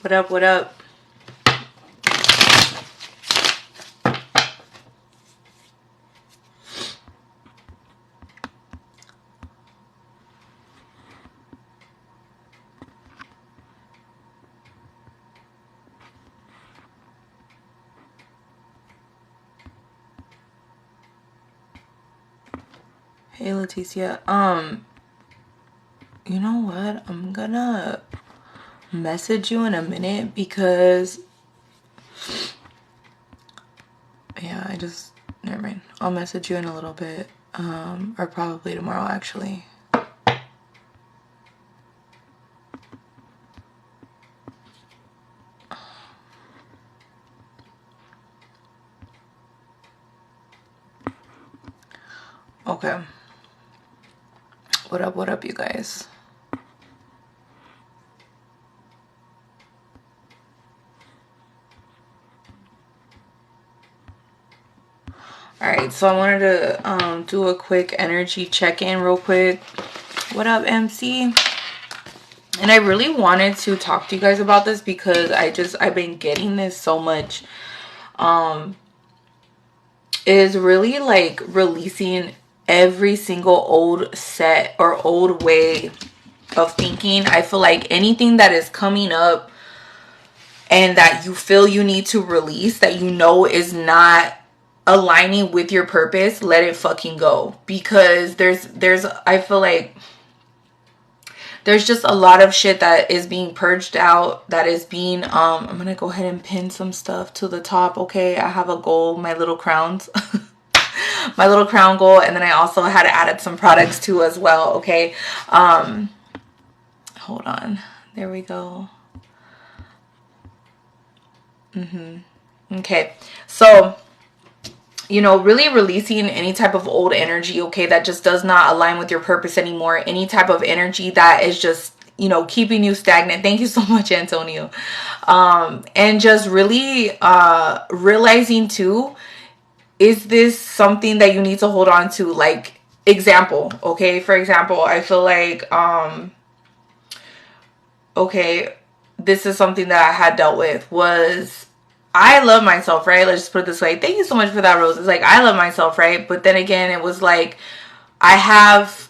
What up, what up? Hey, Leticia. You know what? I'm gonna message you in a minute because yeah, never mind. I'll message you in a little bit. Or probably tomorrow actually. Okay. What up, you guys? Alright, so I wanted to do a quick energy check-in real quick. What up, MC? And I really wanted to talk to you guys about this because I've been getting this so much. Is really like releasing every single old set or old way of thinking. I feel like anything that is coming up and that you feel you need to release, that you know is not aligning with your purpose, let it fucking go. Because I feel like there's just a lot of shit that is being purged out, that is being I'm gonna go ahead and pin some stuff to the top. Okay, I have a goal, my little crowns. My little crown goal, and then I also had added some products too as well. Okay, hold on, there we go. Okay, so you know, really releasing any type of old energy, okay, that just does not align with your purpose anymore. Any type of energy that is just, you know, keeping you stagnant. Thank you so much, Antonio. And just really realizing too, is this something that you need to hold on to? Like, example, okay, for example, I feel like okay, this is something that I had dealt with. Was I love myself, right? Let's just put it this way. Thank you so much for that, Rose. It's like, I love myself, right? But then again, it was like, I have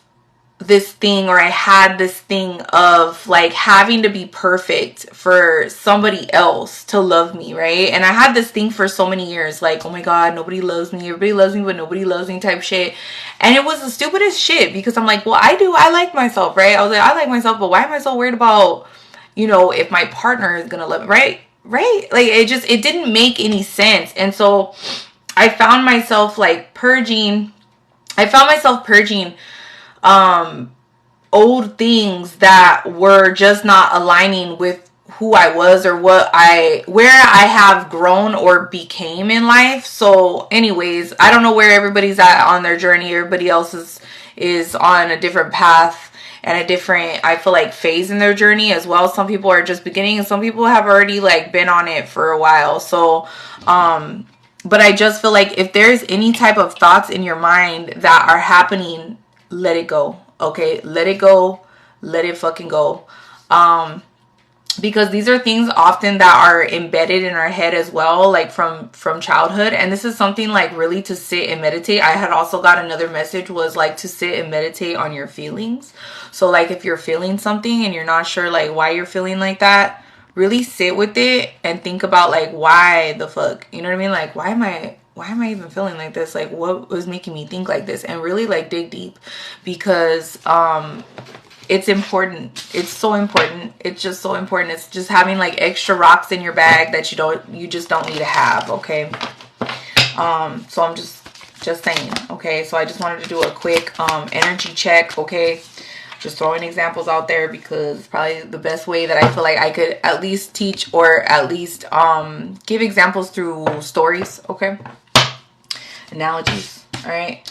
this thing, or I had this thing of like having to be perfect for somebody else to love me, right? And I had this thing for so many years, like, oh my God, nobody loves me. Everybody loves me, but nobody loves me type shit. And it was the stupidest shit because I'm like, well, I like myself, right? I was like, I like myself, but why am I so worried about, you know, if my partner is gonna love me, right? Like, it didn't make any sense. And so I found myself purging old things that were just not aligning with who I was, or where I have grown or became in life. So anyways, I don't know where everybody's at on their journey. Everybody else is on a different path and a different, I feel like, phase in their journey as well. Some people are just beginning, and some people have already been on it for a while. So but I just feel like if there's any type of thoughts in your mind that are happening, let it go. Okay, let it go. Let it fucking go. Because these are things often that are embedded in our head as well, like from childhood. And this is something really to sit and meditate. I had also got another message, was to sit and meditate on your feelings. So if you're feeling something and you're not sure why you're feeling like that, really sit with it and think about why the fuck, you know what I mean? Why am I even feeling like this? What was making me think like this? And really dig deep, because it's important. It's so important. It's just so important. It's just having extra rocks in your bag that you just don't need to have. Okay. So I'm just saying. Okay. So I just wanted to do a quick energy check. Okay. Just throwing examples out there because it's probably the best way that I feel like I could at least teach, or at least give examples through stories. Okay. Analogies. All right.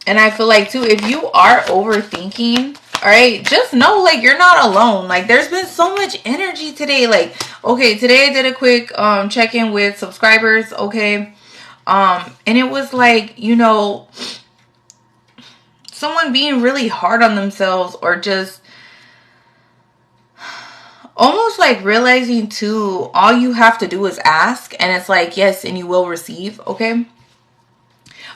And I feel like too, if you are overthinking, all right, just know you're not alone. There's been so much energy today. Okay, today I did a quick check-in with subscribers. Okay. And it was you know, someone being really hard on themselves, or just almost like realizing too, all you have to do is ask, and it's like, yes, and you will receive, okay?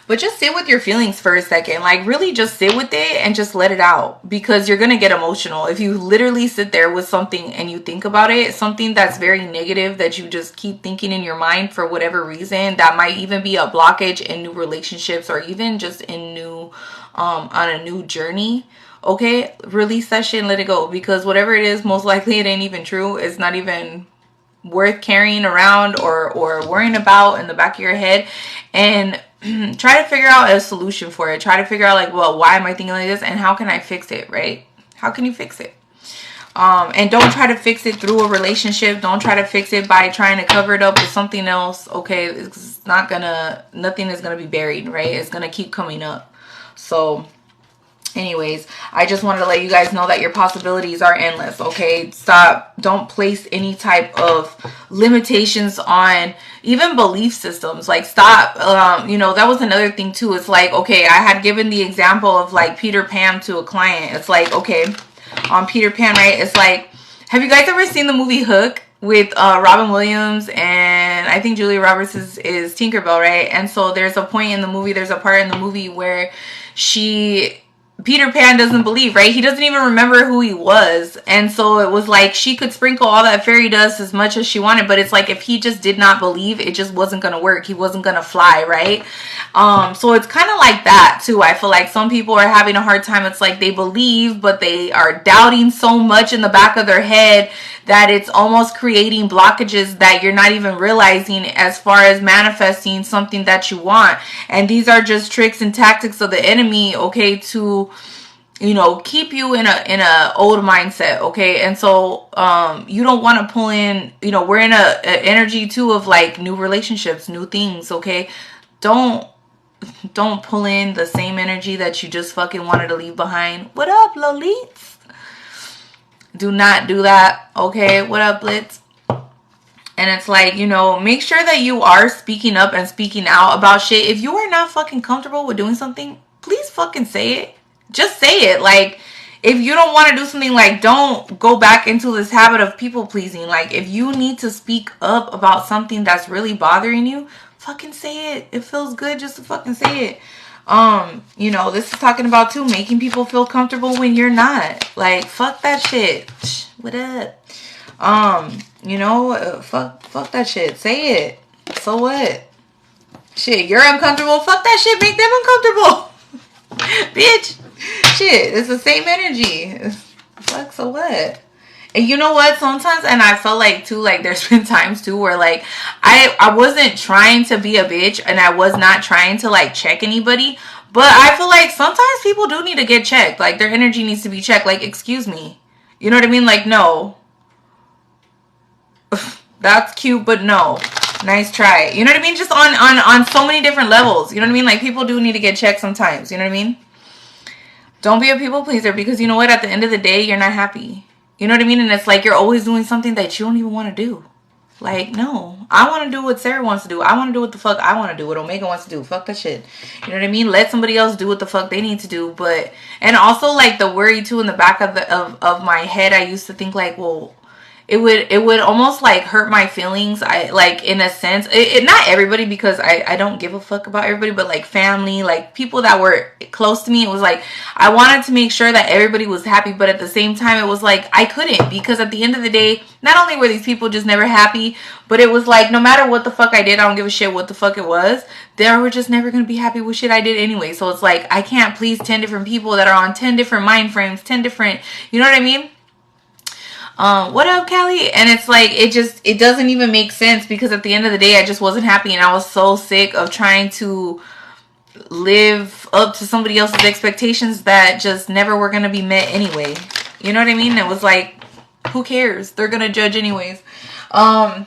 But just sit with your feelings for a second. Like, really just sit with it and just let it out, because you're going to get emotional. If you literally sit there with something and you think about it, something that's very negative that you just keep thinking in your mind for whatever reason, that might even be a blockage in new relationships or even just in new, on a new journey. Okay, release that shit and let it go, because whatever it is, most likely it ain't even true. It's not even worth carrying around or worrying about in the back of your head. And try to figure out a solution for it. Try to figure out like, well, why am I thinking like this, and how can I fix it, right? How can you fix it? And don't try to fix it through a relationship. Don't try to fix it by trying to cover it up with something else. Okay, it's not gonna, nothing is gonna be buried, right? It's gonna keep coming up. So anyways, I just wanted to let you guys know that your possibilities are endless, okay? Stop. Don't place any type of limitations on even belief systems. Like, stop. You know, that was another thing too. It's like, okay, I had given the example of like Peter Pan to a client. It's like, okay, on Peter Pan, right? It's like, have you guys ever seen the movie Hook with Robin Williams, and I think Julia Roberts is Tinkerbell, right? And so there's a point in the movie, there's a part in the movie where Peter Pan doesn't believe, right? He doesn't even remember who he was. And so it was like she could sprinkle all that fairy dust as much as she wanted, but it's like if he just did not believe, it just wasn't going to work. He wasn't going to fly, right? So it's kind of like that too. I feel like some people are having a hard time. It's like they believe, but they are doubting so much in the back of their head that it's almost creating blockages that you're not even realizing as far as manifesting something that you want. And these are just tricks and tactics of the enemy, okay, to, you know, keep you in a old mindset, okay? And so you don't want to pull in, you know, we're in a energy too of like new relationships, new things, okay? Don't pull in the same energy that you just fucking wanted to leave behind. What up, Lolites? Do not do that, okay? What up, Blitz? And it's like, you know, make sure that you are speaking up and speaking out about shit. If you are not fucking comfortable with doing something, please fucking say it. Just say it. Like, if you don't want to do something, like, don't go back into this habit of people pleasing. Like, if you need to speak up about something that's really bothering you, fucking say it. It feels good just to fucking say it. You know, this is talking about too, making people feel comfortable when you're not. Like, fuck that shit. What up? You know, fuck that shit. Say it. So what? Shit, you're uncomfortable. Fuck that shit. Make them uncomfortable. Bitch. Shit, it's the same energy. Fuck, so what? And you know what? Sometimes, and I felt like too, like there's been times too where like I wasn't trying to be a bitch, and I was not trying to like check anybody, but I feel like sometimes people do need to get checked. Like their energy needs to be checked. Like, excuse me. You know what I mean? Like, no. That's cute, but no. Nice try. You know what I mean? Just on so many different levels. You know what I mean? Like, people do need to get checked sometimes. You know what I mean? Don't be a people pleaser, because you know what? At the end of the day, you're not happy. You know what I mean? And it's like you're always doing something that you don't even want to do. Like, no. I want to do what Sarah wants to do. I want to do what the fuck I want to do. What Omega wants to do. Fuck that shit. You know what I mean? Let somebody else do what the fuck they need to do. But, and also like the worry too in the back of my head, I used to think like, well, it would almost like hurt my feelings. I like, in a sense, not everybody, because I don't give a fuck about everybody, but like family, like people that were close to me, it was like I wanted to make sure that everybody was happy, but at the same time it was like I couldn't, because at the end of the day, not only were these people just never happy, but it was like no matter what the fuck I did, I don't give a shit what the fuck it was, they were just never gonna be happy with shit I did anyway. So it's like I can't please 10 different people that are on 10 different mind frames, 10 different, you know what I mean? What up, Callie? And it's like, it doesn't even make sense, because at the end of the day, I just wasn't happy, and I was so sick of trying to live up to somebody else's expectations that just never were going to be met anyway. You know what I mean? It was like, who cares? They're going to judge anyways. And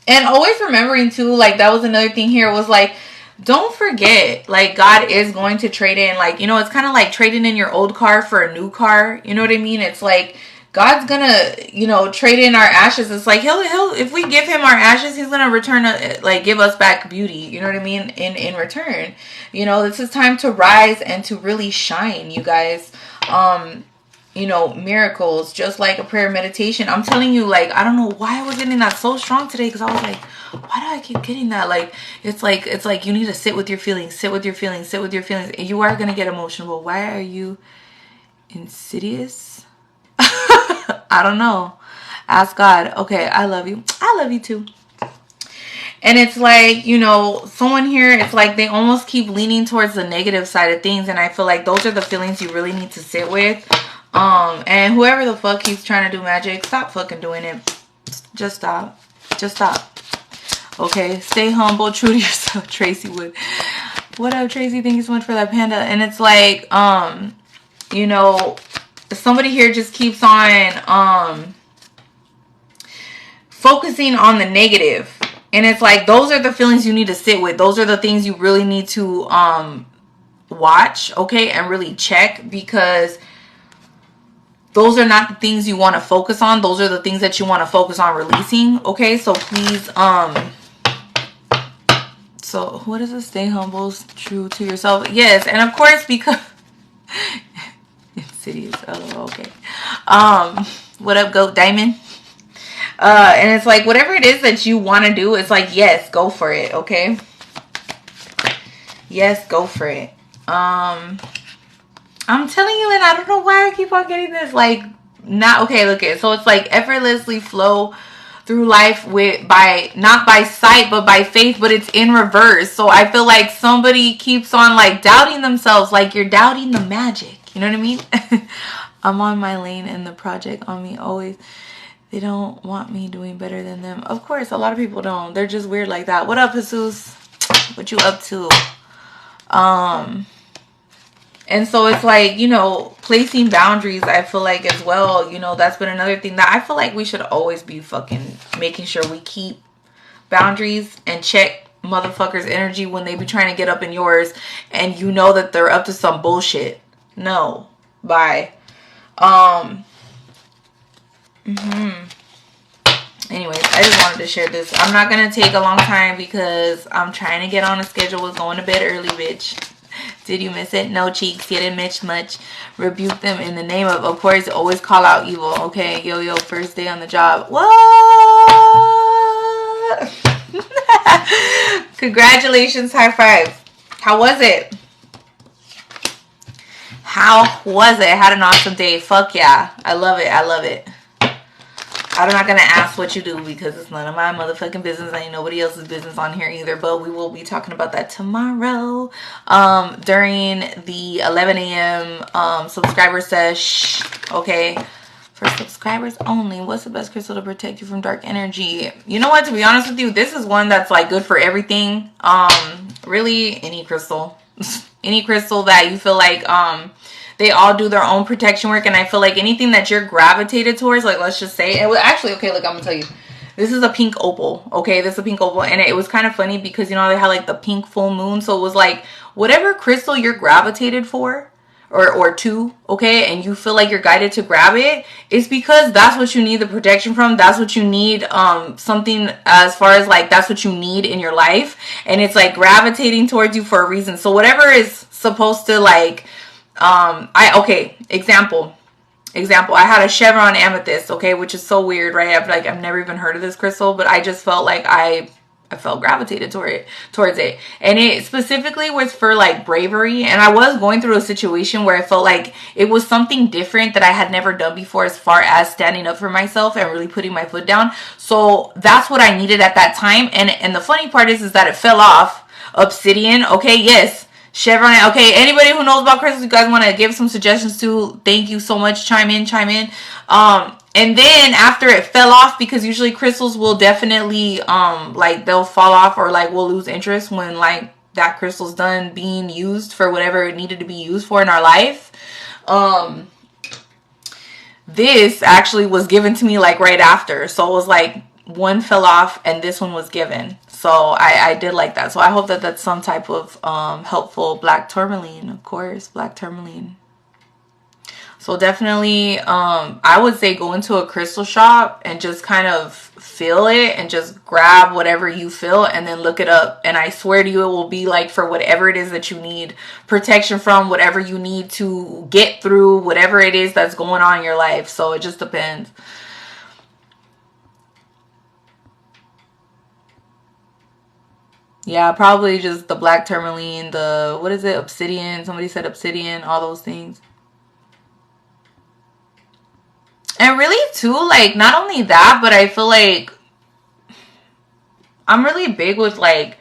always remembering too, like that was another thing here, was like, don't forget, like, God is going to trade in, like, you know, it's kind of like trading in your old car for a new car. You know what I mean? It's like, God's gonna, you know, trade in our ashes. It's like he'll if we give him our ashes, he's gonna return, like, give us back beauty. You know what I mean? In return, you know, this is time to rise and to really shine, you guys. you know, miracles, just like a prayer meditation. I'm telling you, like, I don't know why I was getting that so strong today, because I was like, why do I keep getting that? Like it's like you need to sit with your feelings, sit with your feelings, sit with your feelings. You are gonna get emotional, but why are you insidious? I don't know. Ask God. Okay, I love you. I love you too. And it's like, you know, someone here, it's like they almost keep leaning towards the negative side of things. And I feel like those are the feelings you really need to sit with. And whoever the fuck keeps trying to do magic, stop fucking doing it. Just stop. Just stop. Okay? Stay humble, true to yourself, Tracy Wood. What up, Tracy? Thank you so much for that, Panda. And it's like, you know, somebody here just keeps on, focusing on the negative. And it's like, those are the feelings you need to sit with. Those are the things you really need to watch, okay, and really check, because those are not the things you want to focus on. Those are the things that you want to focus on releasing, okay? So please, so what is it? Stay humble, true to yourself. Yes, and of course, because insidious. Oh, okay. What up, Goat Diamond? And it's like, whatever it is that you want to do, it's like, yes, go for it, okay? Yes, go for it. I'm telling you, and I don't know why I keep on getting this, like, not, okay, look at it. So it's like, effortlessly flow through life with, by, not by sight, but by faith, but it's in reverse. So I feel like somebody keeps on, like, doubting themselves, like you're doubting the magic. You know what I mean? I'm on my lane and the project on me always. They don't want me doing better than them. Of course, a lot of people don't. They're just weird like that. What up, Jesus? What you up to? And so it's like, you know, placing boundaries, I feel like as well, you know, that's been another thing that I feel like we should always be fucking making sure we keep boundaries and check motherfuckers' energy when they be trying to get up in yours and you know that they're up to some bullshit. No. Bye. Anyways, I just wanted to share this. I'm not going to take a long time because I'm trying to get on a schedule with going to bed early, bitch. Did you miss it? No, cheeks. You didn't miss much. Rebuke them in the name of course, always call out evil. Okay, yo, first day on the job. What? Congratulations, high five. How was it? How was it? I had an awesome day. Fuck yeah. I love it. I love it. I'm not going to ask what you do because it's none of my motherfucking business. Ain't nobody else's business on here either. But we will be talking about that tomorrow during the 11 a.m. Subscriber sesh. Okay. For subscribers only. What's the best crystal to protect you from dark energy? You know what? To be honest with you, this is one that's like good for everything. Really, any crystal. Any crystal that you feel like they all do their own protection work, and I feel like anything that you're gravitated towards, like let's just say, and actually, okay, look, I'm gonna tell you, this is a pink opal, okay, this is a pink opal, and it was kind of funny because, you know, they had like the pink full moon, so it was like, whatever crystal you're gravitated for, or to, okay, and you feel like you're guided to grab it, it's because that's what you need the protection from, that's what you need, something as far as like, that's what you need in your life, and it's like gravitating towards you for a reason, so whatever is supposed to like, example, I had a chevron amethyst, okay, which is so weird, right? I've never even heard of this crystal, but I just felt like I felt gravitated towards it. And it specifically was for like bravery. And I was going through a situation where I felt like it was something different that I had never done before as far as standing up for myself and really putting my foot down. So that's what I needed at that time. And the funny part is that it fell off. Obsidian, okay, yes. Chevron, okay, anybody who knows about crystals, you guys want to give some suggestions to, thank you so much, chime in. And then after it fell off, because usually crystals will definitely, like they'll fall off or like we'll lose interest when like that crystal's done being used for whatever it needed to be used for in our life. This actually was given to me like right after, so it was like one fell off and this one was given. So I did like that. So I hope that that's some type of helpful black tourmaline, of course, black tourmaline. So definitely, I would say go into a crystal shop and just kind of feel it and just grab whatever you feel and then look it up. And I swear to you, it will be like for whatever it is that you need protection from, whatever you need to get through, whatever it is that's going on in your life. So it just depends. Yeah, probably just the black tourmaline, the, what is it, obsidian. Somebody said obsidian, all those things. And really, too, like, not only that, but I feel like I'm really big with, like,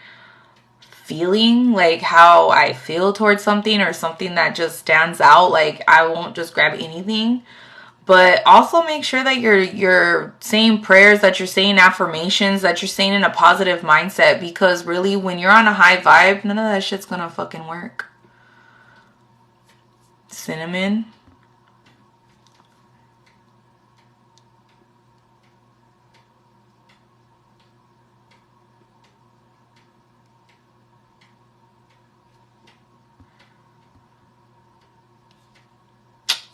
feeling, like, how I feel towards something or something that just stands out. Like, I won't just grab anything. But also make sure that you're saying prayers, that you're saying affirmations, that you're saying in a positive mindset. Because really, when you're on a high vibe, none of that shit's gonna fucking work. Cinnamon.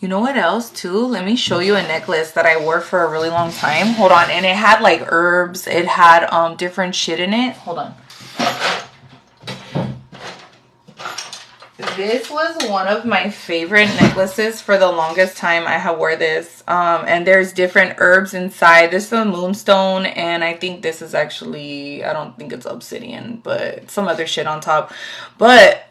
You know what else too? Let me show you a necklace that I wore for a really long time. Hold on. And it had like herbs. It had different shit in it. Hold on. This was one of my favorite necklaces for the longest time. I have wore this. And there's different herbs inside. This is a moonstone, and I think this is actually, I don't think it's obsidian, but some other shit on top. But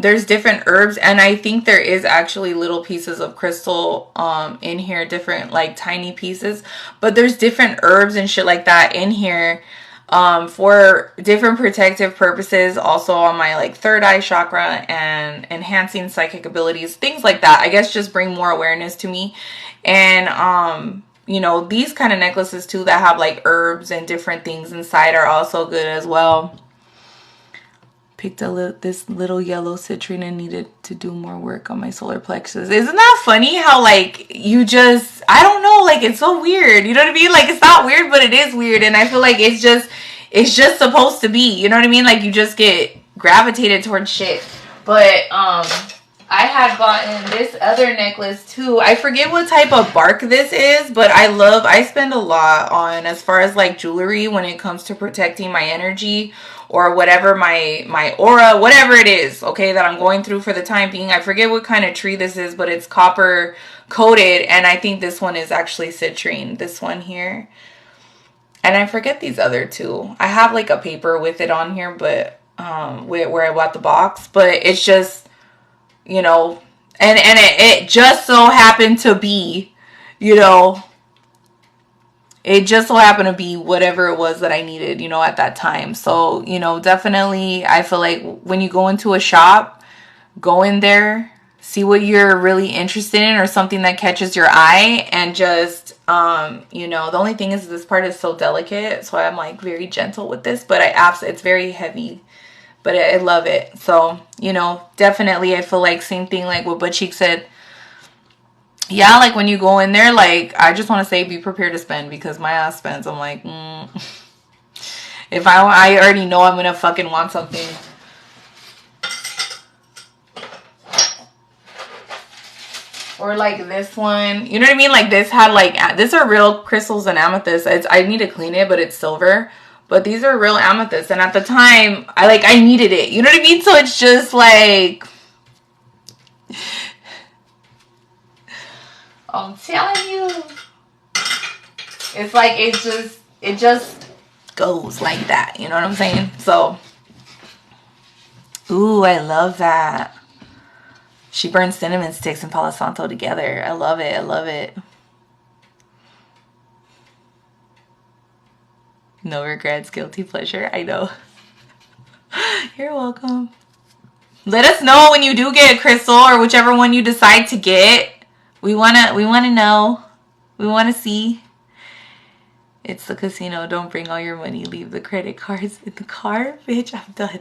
there's different herbs, and I think there is actually little pieces of crystal in here, different like tiny pieces. But there's different herbs and shit like that in here for different protective purposes, also on my like third eye chakra and enhancing psychic abilities, things like that. I guess just bring more awareness to me. And you know, these kind of necklaces too that have like herbs and different things inside are also good as well. Picked this little yellow citrine and needed to do more work on my solar plexus. Isn't that funny how like you just, I don't know, like it's so weird, you know what I mean? Like it's not weird, but it is weird. And I feel like it's just supposed to be, you know what I mean? Like you just get gravitated towards shit. But I had gotten this other necklace too. I forget what type of bark this is, but I spend a lot on, as far as like jewelry when it comes to protecting my energy or whatever, my aura, whatever it is, okay, that I'm going through for the time being. I forget what kind of tree this is, but it's copper coated, and I think this one is actually citrine, this one here. And I forget these other two. I have like a paper with it on here, but where I bought the box, but it's just, you know, and it just so happened to be, you know, it just so happened to be whatever it was that I needed, you know, at that time. So, you know, definitely I feel like when you go into a shop, go in there, see what you're really interested in or something that catches your eye, and just, you know, the only thing is this part is so delicate. So I'm like very gentle with this, but it's very heavy, but I love it. So, you know, definitely I feel like same thing like what Butcheek said. Yeah, like when you go in there, like I just want to say be prepared to spend, because my ass spends. I'm like, if I already know I'm gonna fucking want something. Or like this one, you know what I mean? Like this had like, these are real crystals and amethyst. I need to clean it, but it's silver. But these are real amethyst, and at the time, I needed it. You know what I mean? So it's just like, I'm telling you, it's like it just goes like that. You know what I'm saying? So, ooh, I love that. She burns cinnamon sticks and Palo Santo together. I love it. I love it. No regrets, guilty pleasure. I know. You're welcome. Let us know when you do get a crystal or whichever one you decide to get. We wanna know. We wanna see. It's the casino. Don't bring all your money. Leave the credit cards in the car. Bitch, I'm done.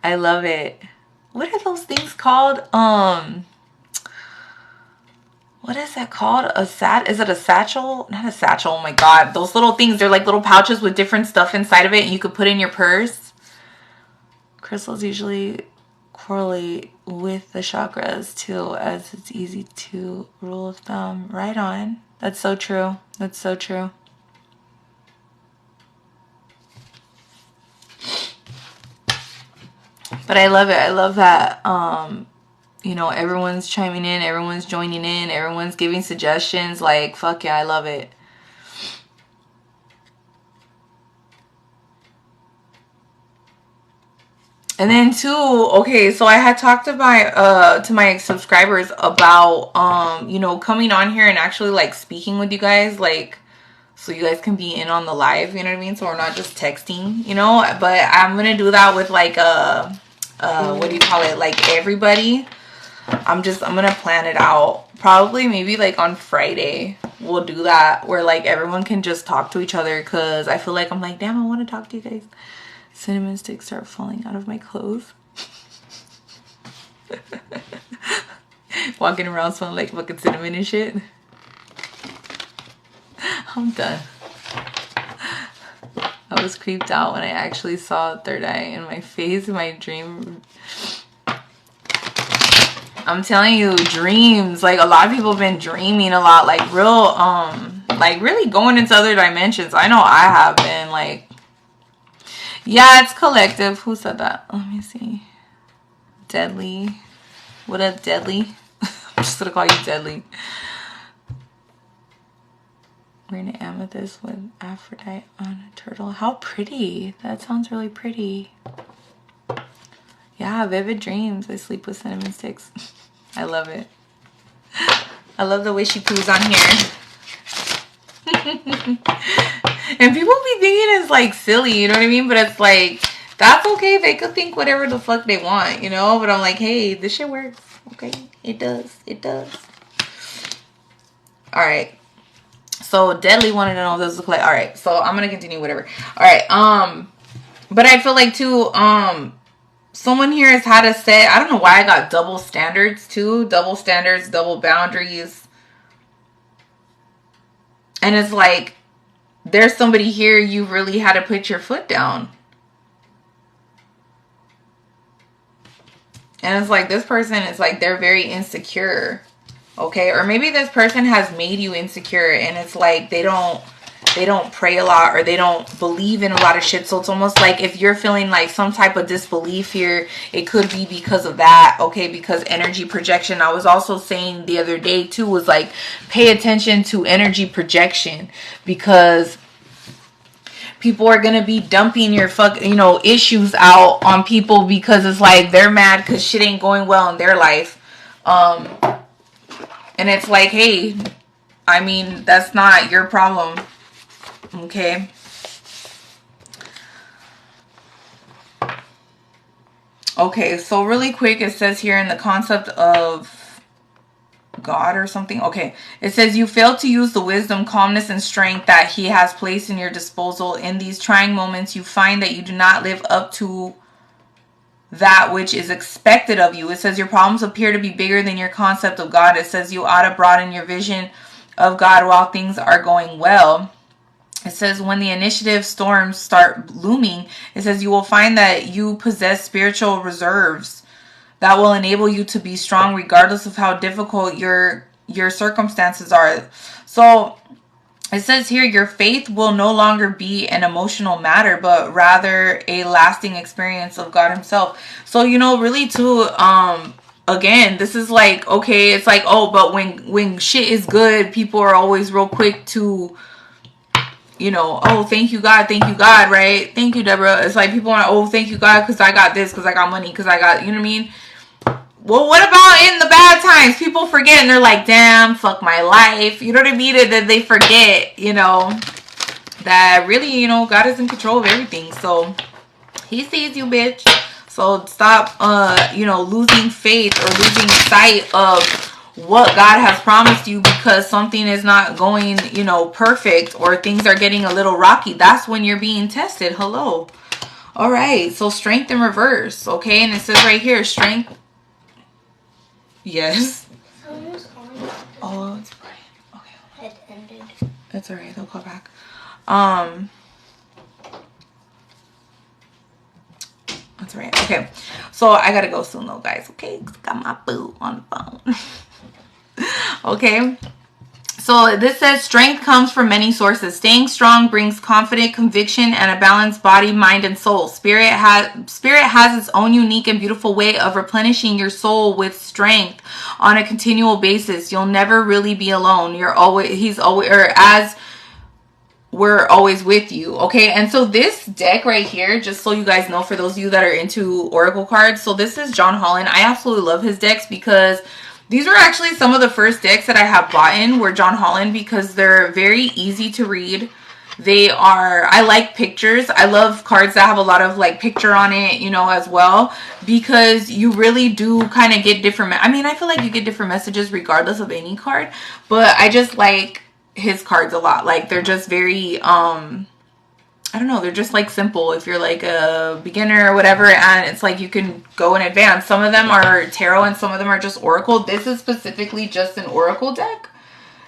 I love it. What are those things called? What is that called? Is it a satchel? Not a satchel. Oh my god. Those little things, they're like little pouches with different stuff inside of it, and you could put in your purse. Crystals usually correlate with the chakras too, as it's easy to rule of thumb. Right on. That's so true. That's so true. But I love it. I love that, you know, everyone's chiming in, everyone's joining in, everyone's giving suggestions. Like, fuck yeah, I love it. And then too, okay, so I had talked to my subscribers about you know, coming on here and actually like speaking with you guys, like, so you guys can be in on the live, you know what I mean? So we're not just texting, you know. But I'm gonna do that with like what do you call it? Like everybody. I'm gonna plan it out. Probably maybe like on Friday we'll do that, where like everyone can just talk to each other, because I feel like I'm like, damn, I want to talk to you guys. Cinnamon sticks start falling out of my clothes. Walking around smelling like fucking cinnamon and shit. I'm done. I was creeped out when I actually saw third eye in my face in my dream. I'm telling you, dreams. Like, a lot of people have been dreaming a lot. Like, real, like, really going into other dimensions. I know I have been, like, yeah, it's collective. Who said that? Let me see. Deadly. What up, Deadly? I'm just gonna call you Deadly. We're in an amethyst with Aphrodite on a turtle. How pretty. That sounds really pretty. Yeah, vivid dreams. I sleep with cinnamon sticks. I love it. I love the way she poos on here. And people be thinking it's like silly, you know what I mean? But it's like, that's okay. They could think whatever the fuck they want, you know? But I'm like, hey, this shit works. Okay? It does. It does. Alright. So Deadly wanted to know if this was like, alright. So I'm gonna continue whatever. Alright, but I feel like too, someone here has had to say, I don't know why I got double standards too. Double standards, double boundaries. And it's like, there's somebody here you really had to put your foot down. And it's like, this person is like, they're very insecure. Okay? Or maybe this person has made you insecure, and it's like they don't pray a lot, or they don't believe in a lot of shit. So it's almost like if you're feeling like some type of disbelief here, it could be because of that. Okay? Because energy projection. I was also saying the other day too, was like, pay attention to energy projection, because people are gonna be dumping your issues out on people, because it's like they're mad because shit ain't going well in their life. And it's like, hey, I mean, that's not your problem. Okay? Okay, so really quick, it says here in the concept of God or something. Okay, it says you fail to use the wisdom, calmness, and strength that he has placed in your disposal. In these trying moments, you find that you do not live up to that which is expected of you. It says your problems appear to be bigger than your concept of God. It says you ought to broaden your vision of God while things are going well. It says when the initiative storms start looming, it says you will find that you possess spiritual reserves that will enable you to be strong regardless of how difficult your circumstances are. So it says here, your faith will no longer be an emotional matter, but rather a lasting experience of God himself. So, you know, really too, again, this is like, okay, it's like, oh, but when shit is good, people are always real quick to, you know, oh, thank you, God, right? Thank you, Deborah. It's like people are, oh, thank you, God, because I got this, because I got money, because I got, you know what I mean? Well, what about in the bad times? People forget, and they're like, damn, fuck my life. You know what I mean? And then they forget, you know, that really, you know, God is in control of everything. So he sees you, bitch. So stop, you know, losing faith or losing sight of what God has promised you because something is not going, you know, perfect, or things are getting a little rocky. That's when you're being tested. Hello. All right. So strength in reverse. Okay. And it says right here, strength. Yes. Oh, it's fine. Okay. It ended. It's alright. They'll call back. Okay. That's right. Okay. So I gotta go soon though, guys. Okay. Got my boo on the phone. Okay. So this says strength comes from many sources. Staying strong brings confident conviction and a balanced body, mind, and soul. Spirit has its own unique and beautiful way of replenishing your soul with strength on a continual basis. You'll never really be alone. We're always with you. Okay. And so this deck right here, just so you guys know, for those of you that are into oracle cards, so this is John Holland. I absolutely love his decks because these were actually some of the first decks that I have bought in were John Holland, because they're very easy to read. I like pictures. I love cards that have a lot of like picture on it, you know, as well, because you really do kind of get different. I mean, I feel like you get different messages regardless of any card, but I just like his cards a lot. Like they're just very, I don't know, they're just like simple if you're like a beginner or whatever, and it's like you can go in advance. Some of them are tarot and some of them are just oracle. This is specifically just an oracle deck.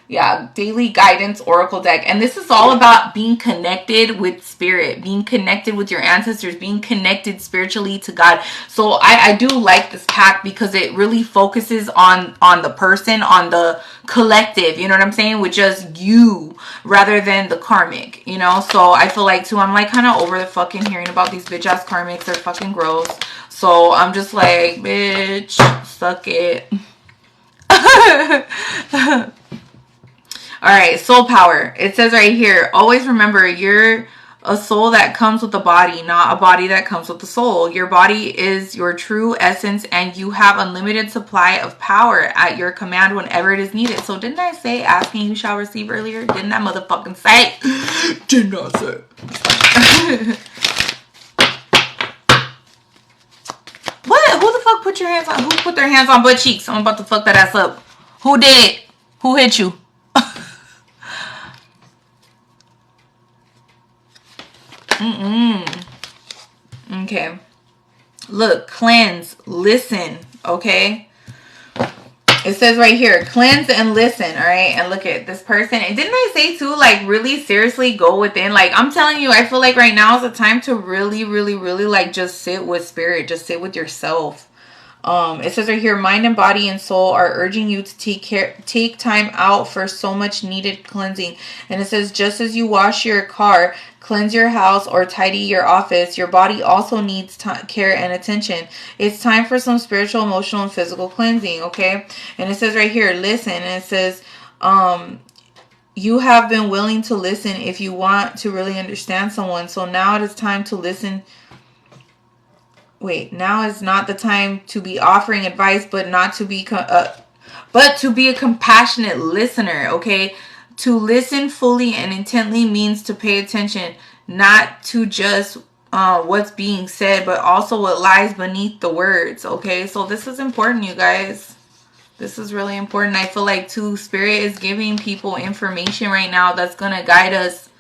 Yeah, daily guidance oracle deck. And this is all about being connected with spirit, being connected with your ancestors, being connected spiritually to God. So I do like this pack because it really focuses on the person, on the collective, you know what I'm saying, with just you rather than the karmic, you know. So I feel like too, I'm like kind of over the fucking hearing about these bitch ass karmics. They're fucking gross. So I'm just like, bitch, suck it. All right, soul power. It says right here, always remember you're a soul that comes with a body, not a body that comes with a soul. Your body is your true essence, and you have unlimited supply of power at your command whenever it is needed. So didn't I say asking you shall receive earlier? Didn't that motherfucking say? Did not say. What? Who the fuck put your hands on? Who put their hands on butt cheeks? I'm about to fuck that ass up. Who did? Who hit you? Okay. Look, cleanse, listen, okay? It says right here, cleanse and listen, all right? And look at this person. And didn't I say too, like, really seriously go within? Like, I'm telling you, I feel like right now is the time to really, really, really, like, just sit with spirit. Just sit with yourself. It says right here, mind and body and soul are urging you to take time out for so much needed cleansing. And it says, just as you wash your car, cleanse your house, or tidy your office, your body also needs care and attention. It's time for some spiritual, emotional, and physical cleansing, okay? And it says right here, listen. And it says, you have been willing to listen if you want to really understand someone. So now it is time to listen. Wait, now is not the time to be offering advice, but to be a compassionate listener, okay? To listen fully and intently means to pay attention, not to just what's being said, but also what lies beneath the words, okay? So this is important, you guys. This is really important. I feel like, too, Spirit is giving people information right now that's going to guide us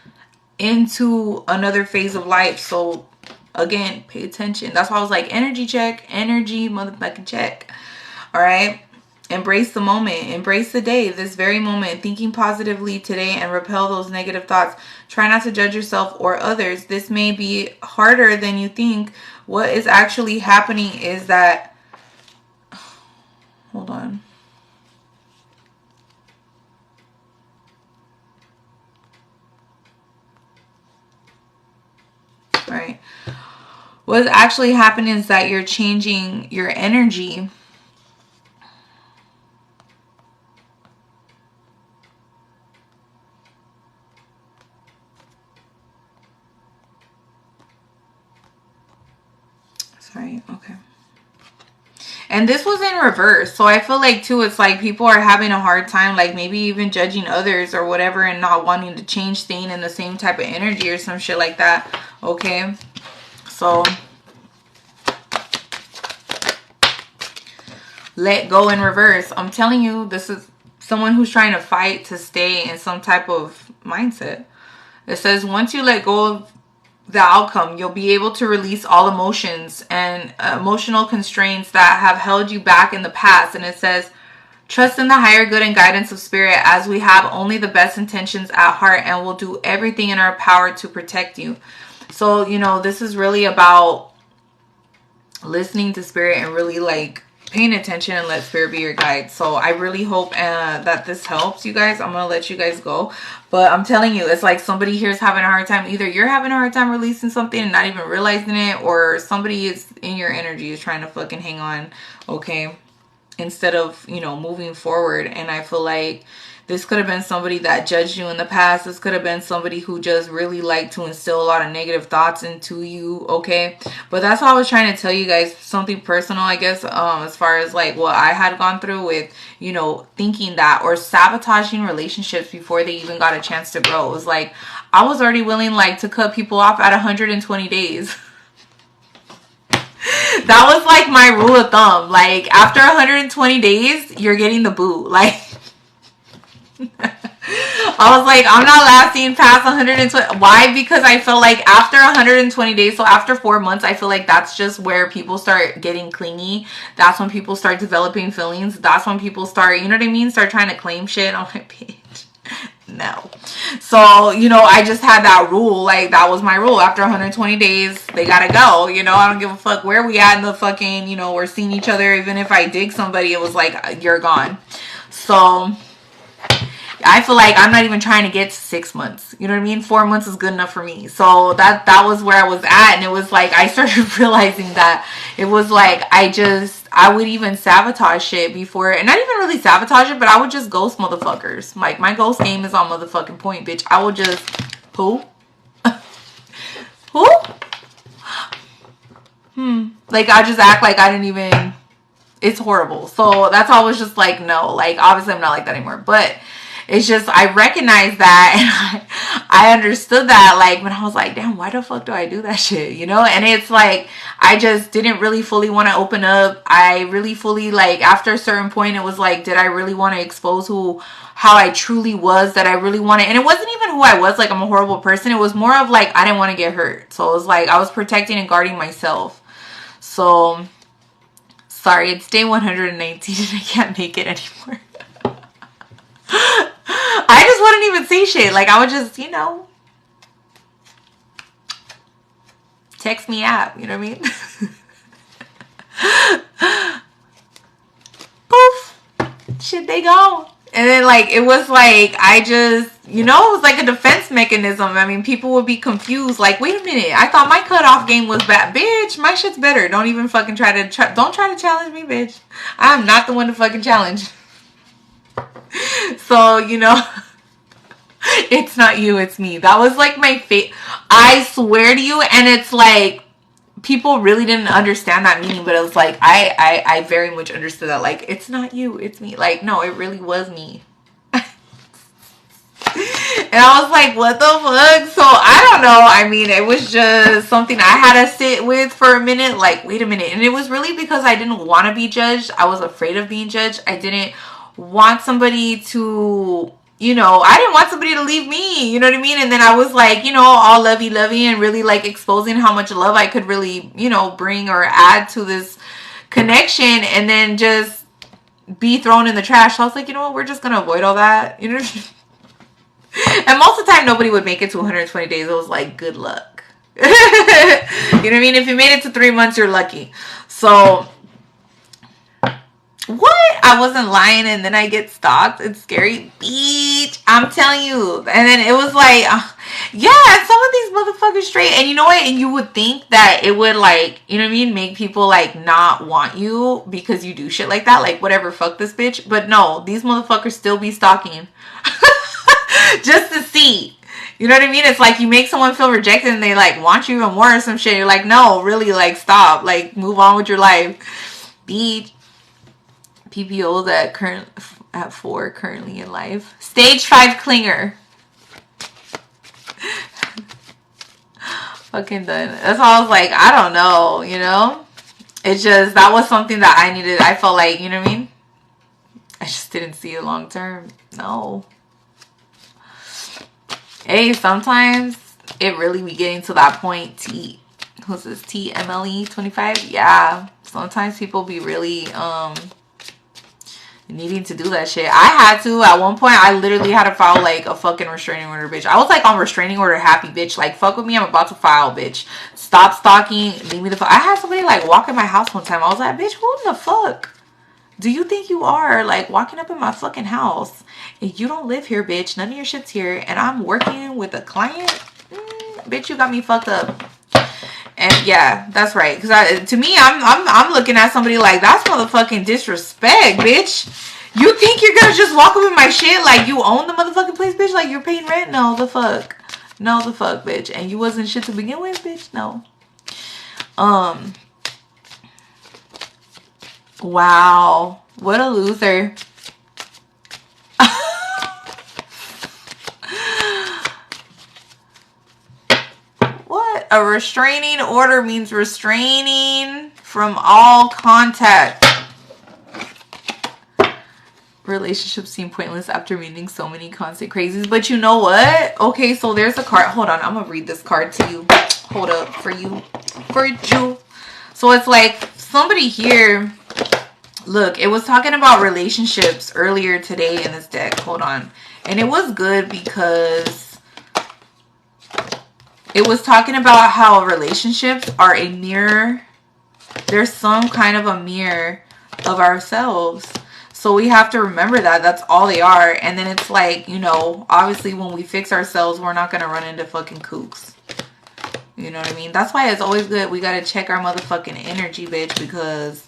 into another phase of life. So again, pay attention. That's why I was like, energy check, energy motherfucking check. All right. Embrace the moment. Embrace the day, this very moment. Thinking positively today and repel those negative thoughts. Try not to judge yourself or others. This may be harder than you think. What is actually happening is that... Hold on. All right. What's actually happening is that you're changing your energy. Sorry, okay. And this was in reverse. So I feel like, too, it's like people are having a hard time, like maybe even judging others or whatever and not wanting to change, staying in the same type of energy or some shit like that. Okay. So let go in reverse. I'm telling you, this is someone who's trying to fight to stay in some type of mindset. It says, once you let go of the outcome, you'll be able to release all emotions and emotional constraints that have held you back in the past. And it says, trust in the higher good and guidance of spirit, as we have only the best intentions at heart and will do everything in our power to protect you. So, you know, this is really about listening to spirit and really like paying attention and let spirit be your guide. So I really hope that this helps you guys. I'm gonna let you guys go, but I'm telling you, it's like somebody here is having a hard time. Either you're having a hard time releasing something and not even realizing it, or somebody is in your energy is trying to fucking hang on, okay, instead of, you know, moving forward. And I feel like this could have been somebody that judged you in the past. This could have been somebody who just really liked to instill a lot of negative thoughts into you, okay? But that's what I was trying to tell you guys, something personal, I guess, as far as like what I had gone through with, you know, thinking that or sabotaging relationships before they even got a chance to grow. It was like, I was already willing like to cut people off at 120 days. That was like my rule of thumb. Like after 120 days, you're getting the boot. Like I was like, I'm not lasting past 120. Why? Because I feel like after 120 days, so after 4 months, I feel like that's just where people start getting clingy. That's when people start developing feelings. That's when people start, you know what I mean? Start trying to claim shit on my page. No. So, you know, I just had that rule. Like, that was my rule. After 120 days, they gotta go. You know, I don't give a fuck where we at in the fucking, you know, we're seeing each other. Even if I dig somebody, it was like, you're gone. So I feel like I'm not even trying to get to 6 months. You know what I mean? 4 months is good enough for me. So that was where I was at. And it was like, I started realizing that it was like, I would even sabotage shit before. And not even really sabotage it, but I would just ghost motherfuckers. Like, my ghost game is on motherfucking point, bitch. I would just, who? Who? Like, I just act like I didn't even, it's horrible. So that's why I was just like, no. Like, obviously I'm not like that anymore. But it's just, I recognize that and I understood that, like, when I was like, damn, why the fuck do I do that shit, you know? And it's like, I just didn't really fully want to open up. I really fully, like, after a certain point, it was like, did I really want to expose how I truly was, that I really wanted? And it wasn't even who I was, like, I'm a horrible person. It was more of, like, I didn't want to get hurt. So it was like, I was protecting and guarding myself. So, sorry, it's day 119 and I can't make it anymore. I just wouldn't even say shit. Like, I would just, you know, text me app. You know what I mean? Poof. Shit, they gone. And then, like, it was like, I just, you know, it was like a defense mechanism. I mean, people would be confused. Like, wait a minute. I thought my cutoff game was bad. Bitch, my shit's better. Don't even fucking don't try to challenge me, bitch. I'm not the one to fucking challenge. So, you know, it's not you, it's me. That was like my fate. I swear to you. And it's like, people really didn't understand that meaning, but it was like, I very much understood that. Like, it's not you, it's me. Like, no, it really was me. And I was like, what the fuck? So I don't know. I mean, it was just something I had to sit with for a minute. Like, wait a minute. And it was really because I didn't want to be judged. I was afraid of being judged. I didn't want somebody to, you know, I didn't want somebody to leave me, you know what I mean? And then I was like, you know, all lovey-lovey and really like exposing how much love I could really, you know, bring or add to this connection, and then just be thrown in the trash. So I was like, you know what, we're just gonna avoid all that, you know. And most of the time nobody would make it to 120 days. It was like, good luck. You know what I mean? If you made it to 3 months, you're lucky. So what? I wasn't lying and then I get stalked. It's scary. Bitch. I'm telling you. And then it was like, yeah, some of these motherfuckers straight. And you know what? And you would think that it would, like, you know what I mean? Make people like not want you because you do shit like that. Like, whatever, fuck this bitch. But no, these motherfuckers still be stalking. Just to see. You know what I mean? It's like you make someone feel rejected and they like want you even more or some shit. You're like, no, really, like, stop. Like, move on with your life. Bitch. PPOs at 4 currently in life. Stage 5 clinger. Fucking done. That's why I was like, I don't know, you know? It's just, that was something that I needed. I felt like, you know what I mean? I just didn't see it long term. No. Hey, sometimes it really be getting to that point. Who's this? TMLE 25? Yeah. Sometimes people be really, needing to do that shit. I had to. At one point, I literally had to file like a fucking restraining order, bitch. I was like on restraining order happy, bitch. Like, fuck with me, I'm about to file, bitch. Stop stalking. Leave me the fuck. I had somebody like walk in my house one time. I was like, bitch, who in the fuck do you think you are? Like, walking up in my fucking house. And you don't live here, bitch. None of your shit's here. And I'm working with a client. Bitch, you got me fucked up. And yeah, that's right. Because to me, I'm looking at somebody like, that's motherfucking disrespect, bitch. You think you're gonna just walk up in my shit like you own the motherfucking place, bitch? Like you're paying rent? No, the fuck. No, the fuck, bitch. And you wasn't shit to begin with, bitch? No. Wow. What a loser. What? A restraining order means restraining from all contact. Relationships seem pointless after meeting so many constant crazies. But you know what? Okay, so there's a card. Hold on. I'm going to read this card to you. Hold up for you. For you. So it's like somebody here. Look, it was talking about relationships earlier today in this deck. Hold on. And it was good because it was talking about how relationships are a mirror. There's some kind of a mirror of ourselves. So we have to remember that. That's all they are. And then it's like, you know, obviously when we fix ourselves, we're not going to run into fucking kooks. You know what I mean? That's why it's always good. We got to check our motherfucking energy, bitch, because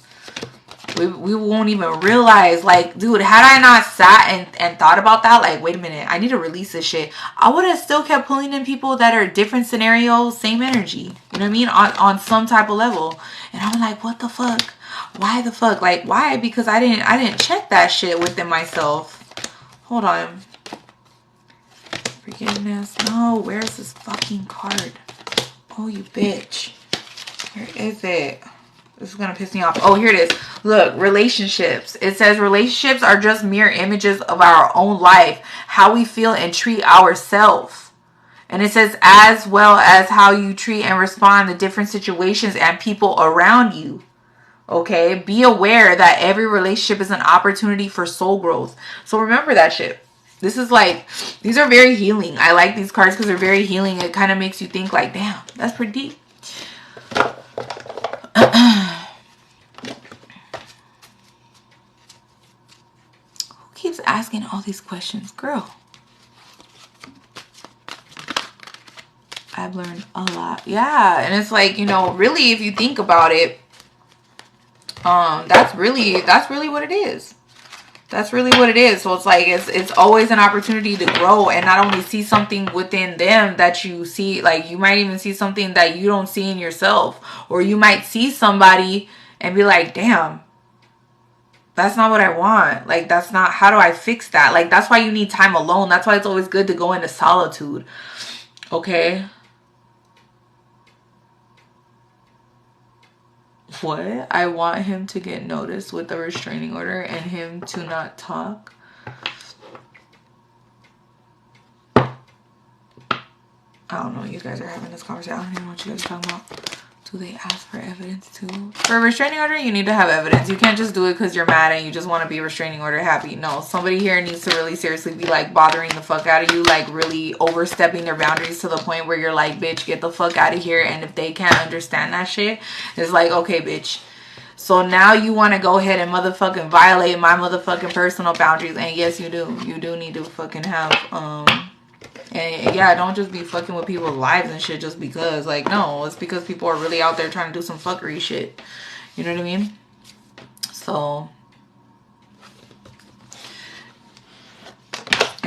we won't even realize. Like, dude, had I not sat and thought about that, like, wait a minute, I need to release this shit, I would have still kept pulling in people that are different scenarios, same energy. You know what I mean? On some type of level. And I'm like, what the fuck? Why the fuck? Like, why? Because I didn't check that shit within myself. Hold on. Forgiveness. No, where's this fucking card? Oh, you bitch. Where is it? This is gonna piss me off. Oh, here it is. Look, relationships. It says relationships are just mirror images of our own life, how we feel and treat ourselves. And it says as well as how you treat and respond to different situations and people around you. Okay? Be aware that every relationship is an opportunity for soul growth. So remember that shit. This is like, these are very healing. I like these cards because they're very healing. It kind of makes you think like, damn, that's pretty deep. Who keeps asking all these questions? Girl. I've learned a lot. Yeah. And it's like, you know, really, if you think about it, that's really what it is. That's really what it is. So it's like, it's always an opportunity to grow and not only see something within them that you see, like you might even see something that you don't see in yourself, or you might see somebody and be like, damn, that's not what I want. Like, that's not, how do I fix that? Like, that's why you need time alone. That's why it's always good to go into solitude. Okay. What? I want him to get noticed with the restraining order and him to not talk. I don't know. You guys are having this conversation. I don't even know what you guys are talking about. Do they ask for evidence too? For a restraining order, you need to have evidence. You can't just do it because you're mad and you just want to be restraining order happy. No, somebody here needs to really seriously be like bothering the fuck out of you, like really overstepping their boundaries to the point where you're like, bitch, get the fuck out of here. And if they can't understand that shit, it's like, okay, bitch. So now you want to go ahead and motherfucking violate my motherfucking personal boundaries. And yes, you do. You do need to fucking have, and yeah, don't just be fucking with people's lives and shit just because. Like, no, it's because people are really out there trying to do some fuckery shit. You know what I mean? So,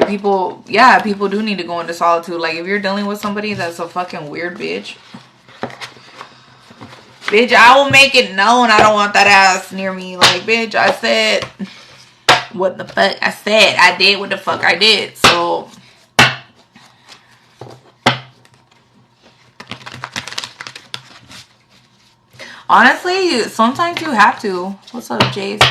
people, yeah, people do need to go into solitude. Like, if you're dealing with somebody that's a fucking weird bitch, I will make it known I don't want that ass near me. Like, bitch, I said what the fuck I said. I did what the fuck I did. So, honestly, sometimes you have to. What's up, Jace?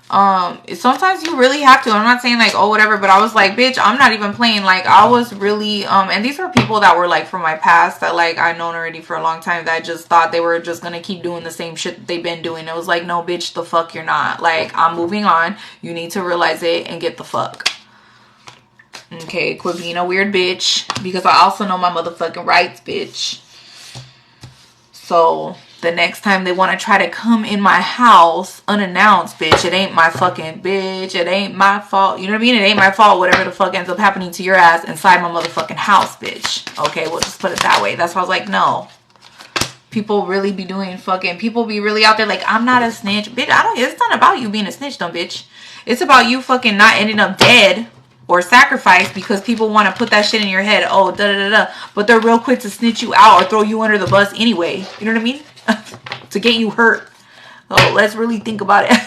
Sometimes you really have to. I'm not saying like, oh, whatever, but I was like, bitch, I'm not even playing. Like, I was really, and these were people that were like from my past that like I've known already for a long time that I just thought they were just gonna keep doing the same shit that they've been doing. It was like, no, bitch, the fuck you're not. Like, I'm moving on. You need to realize it and get the fuck. Okay, quit being a weird bitch, because I also know my motherfucking rights, bitch. So the next time they want to try to come in my house unannounced, bitch, it ain't my fucking bitch. It ain't my fault. You know what I mean? It ain't my fault. Whatever the fuck ends up happening to your ass inside my motherfucking house, bitch. Okay, we'll just put it that way. That's why I was like, no. People really be doing fucking, people be really out there like, I'm not a snitch. Bitch, it's not about you being a snitch, dumb bitch. It's about you fucking not ending up dead or sacrificed because people want to put that shit in your head. Oh, da da da da. But they're real quick to snitch you out or throw you under the bus anyway. You know what I mean? To get you hurt. Oh, let's really think about it.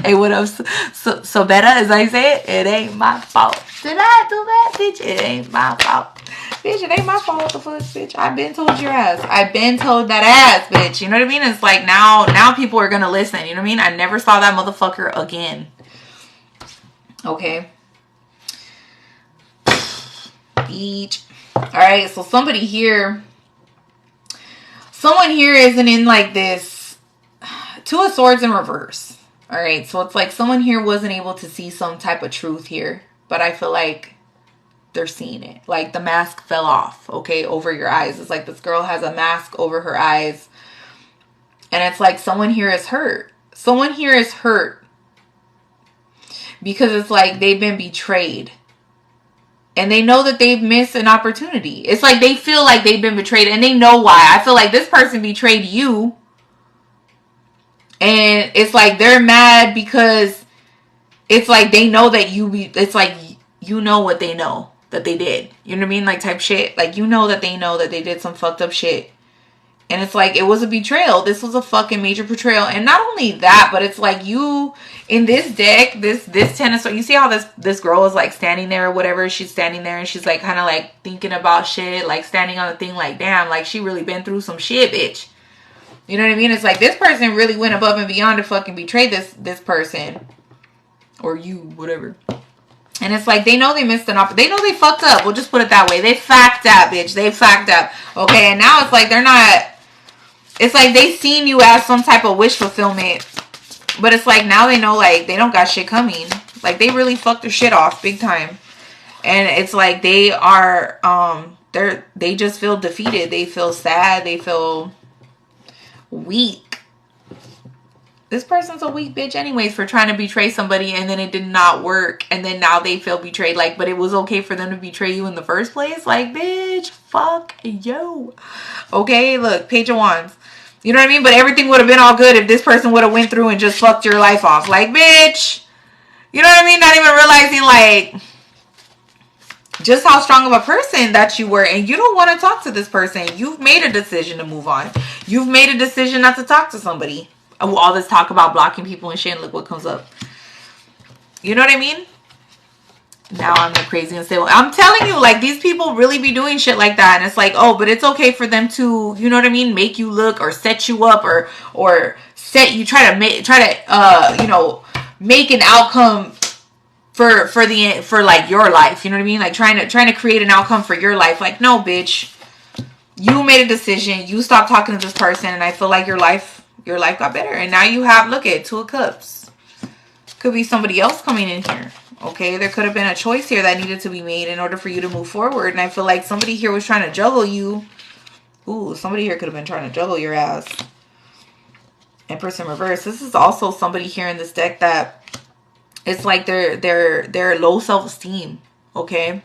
Hey, what up? So better, as I say it, it ain't my fault. Did I do that, bitch? It ain't my fault. Bitch, it ain't my fault. What the fuck, bitch? I've been told your ass. I've been told that ass, bitch. You know what I mean? It's like now people are gonna listen. You know what I mean? I never saw that motherfucker again. Okay. Beach. Alright, so someone here isn't in like this Two of Swords in reverse. Alright, so it's like someone here wasn't able to see some type of truth here, but I feel like they're seeing it. Like the mask fell off, okay, over your eyes. It's like this girl has a mask over her eyes, and it's like someone here is hurt. Someone here is hurt because it's like they've been betrayed. And they know that they've missed an opportunity. It's like they feel like they've been betrayed. And they know why. I feel like this person betrayed you. And it's like they're mad because it's like they know that it's like you know what they know that they did. You know what I mean? Like type shit. Like you know that they did some fucked up shit. And it's like, it was a betrayal. This was a fucking major betrayal. And not only that, but it's like you, in this deck, this tennis, you see how this girl is like standing there or whatever. She's standing there and she's like kind of like thinking about shit, like standing on the thing like, damn, like she really been through some shit, bitch. You know what I mean? It's like this person really went above and beyond to fucking betray this person. Or you, whatever. And it's like, they know they missed an opportunity. They know they fucked up. We'll just put it that way. They fucked up, bitch. They fucked up. Okay, and now it's like they're not... It's like they seen you as some type of wish fulfillment. But it's like now they know like they don't got shit coming. Like they really fucked their shit off big time. And it's like they are they just feel defeated. They feel sad. They feel weak. This person's a weak bitch anyways for trying to betray somebody and then it did not work. And then now they feel betrayed. Like, but it was okay for them to betray you in the first place? Like, bitch, fuck yo. Okay, look, Page of Wands. You know what I mean? But everything would have been all good if this person would have went through and just fucked your life off. Like, bitch. You know what I mean? Not even realizing, like, just how strong of a person that you were. And you don't want to talk to this person. You've made a decision to move on. You've made a decision not to talk to somebody. All this talk about blocking people and shit, and look what comes up. You know what I mean? Now I'm the crazy and say, well, I'm telling you, like, these people really be doing shit like that. And it's like, oh, but it's okay for them to, you know what I mean, make you look or set you up or set you, try to you know, make an outcome for like your life. You know what I mean? Like trying to create an outcome for your life. Like, no, bitch, you made a decision. You stopped talking to this person, and I feel like your life got better. And now you have, look at Two of Cups. Could be somebody else coming in here. Okay, there could have been a choice here that needed to be made in order for you to move forward. And I feel like somebody here was trying to juggle you. Ooh, somebody here could have been trying to juggle your ass. Empress in reverse. This is also somebody here in this deck that it's like they're low self-esteem. Okay,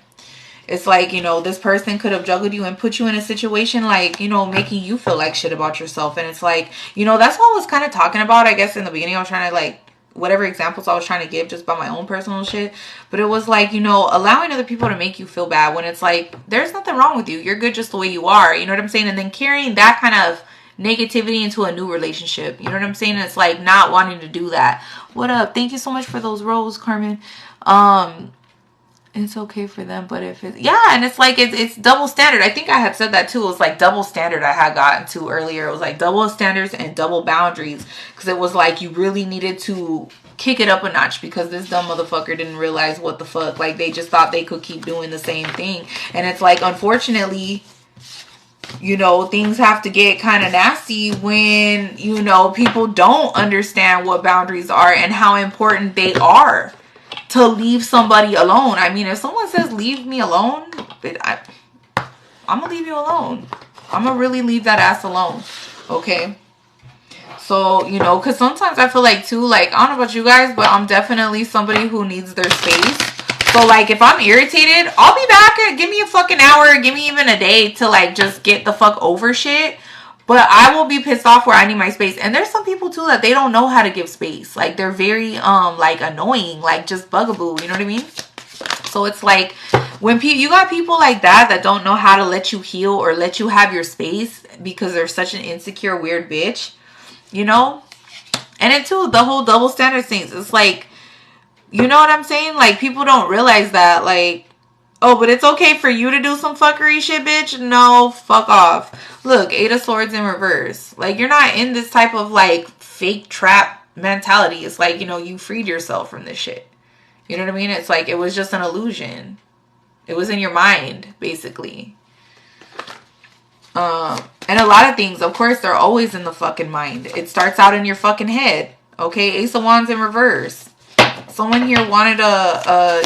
it's like, you know, this person could have juggled you and put you in a situation like, you know, making you feel like shit about yourself. And it's like, you know, that's what I was kind of talking about, I guess, in the beginning. I was trying to like, whatever examples I was trying to give just by my own personal shit. But it was like, you know, allowing other people to make you feel bad when it's like, there's nothing wrong with you. You're good just the way you are. You know what I'm saying? And then carrying that kind of negativity into a new relationship. You know what I'm saying? It's like not wanting to do that. What up? Thank you so much for those roses, Carmen. It's okay for them, but if it's, yeah, and it's like, it's double standard. I think I had said that too. It was like double standard I had gotten to earlier. It was like double standards and double boundaries, because it was like you really needed to kick it up a notch because this dumb motherfucker didn't realize what the fuck. Like, they just thought they could keep doing the same thing. And it's like, unfortunately, you know, things have to get kind of nasty when, you know, people don't understand what boundaries are and how important they are to leave somebody alone. I mean, if someone says, leave me alone, I'm gonna leave you alone. I'm gonna really leave that ass alone. Okay? So, you know, because sometimes I feel like, too, like, I don't know about you guys, but I'm definitely somebody who needs their space. So, like, if I'm irritated, I'll be back. Give me a fucking hour. Give me even a day to, like, just get the fuck over shit. But I will be pissed off where I need my space. And there's some people, too, that they don't know how to give space. Like, they're very, like, annoying. Like, just bugaboo. You know what I mean? So, it's like, when you got people like that don't know how to let you heal or let you have your space because they're such an insecure, weird bitch. You know? And it too, the whole double standard things. It's like, you know what I'm saying? Like, people don't realize that. Like, oh, but it's okay for you to do some fuckery shit, bitch? No, fuck off. Look, 8 of Swords in reverse. Like, you're not in this type of, like, fake trap mentality. It's like, you know, you freed yourself from this shit. You know what I mean? It's like, it was just an illusion. It was in your mind, basically. And a lot of things, of course, they're always in the fucking mind. It starts out in your fucking head. Okay, Ace of Wands in reverse. Someone here wanted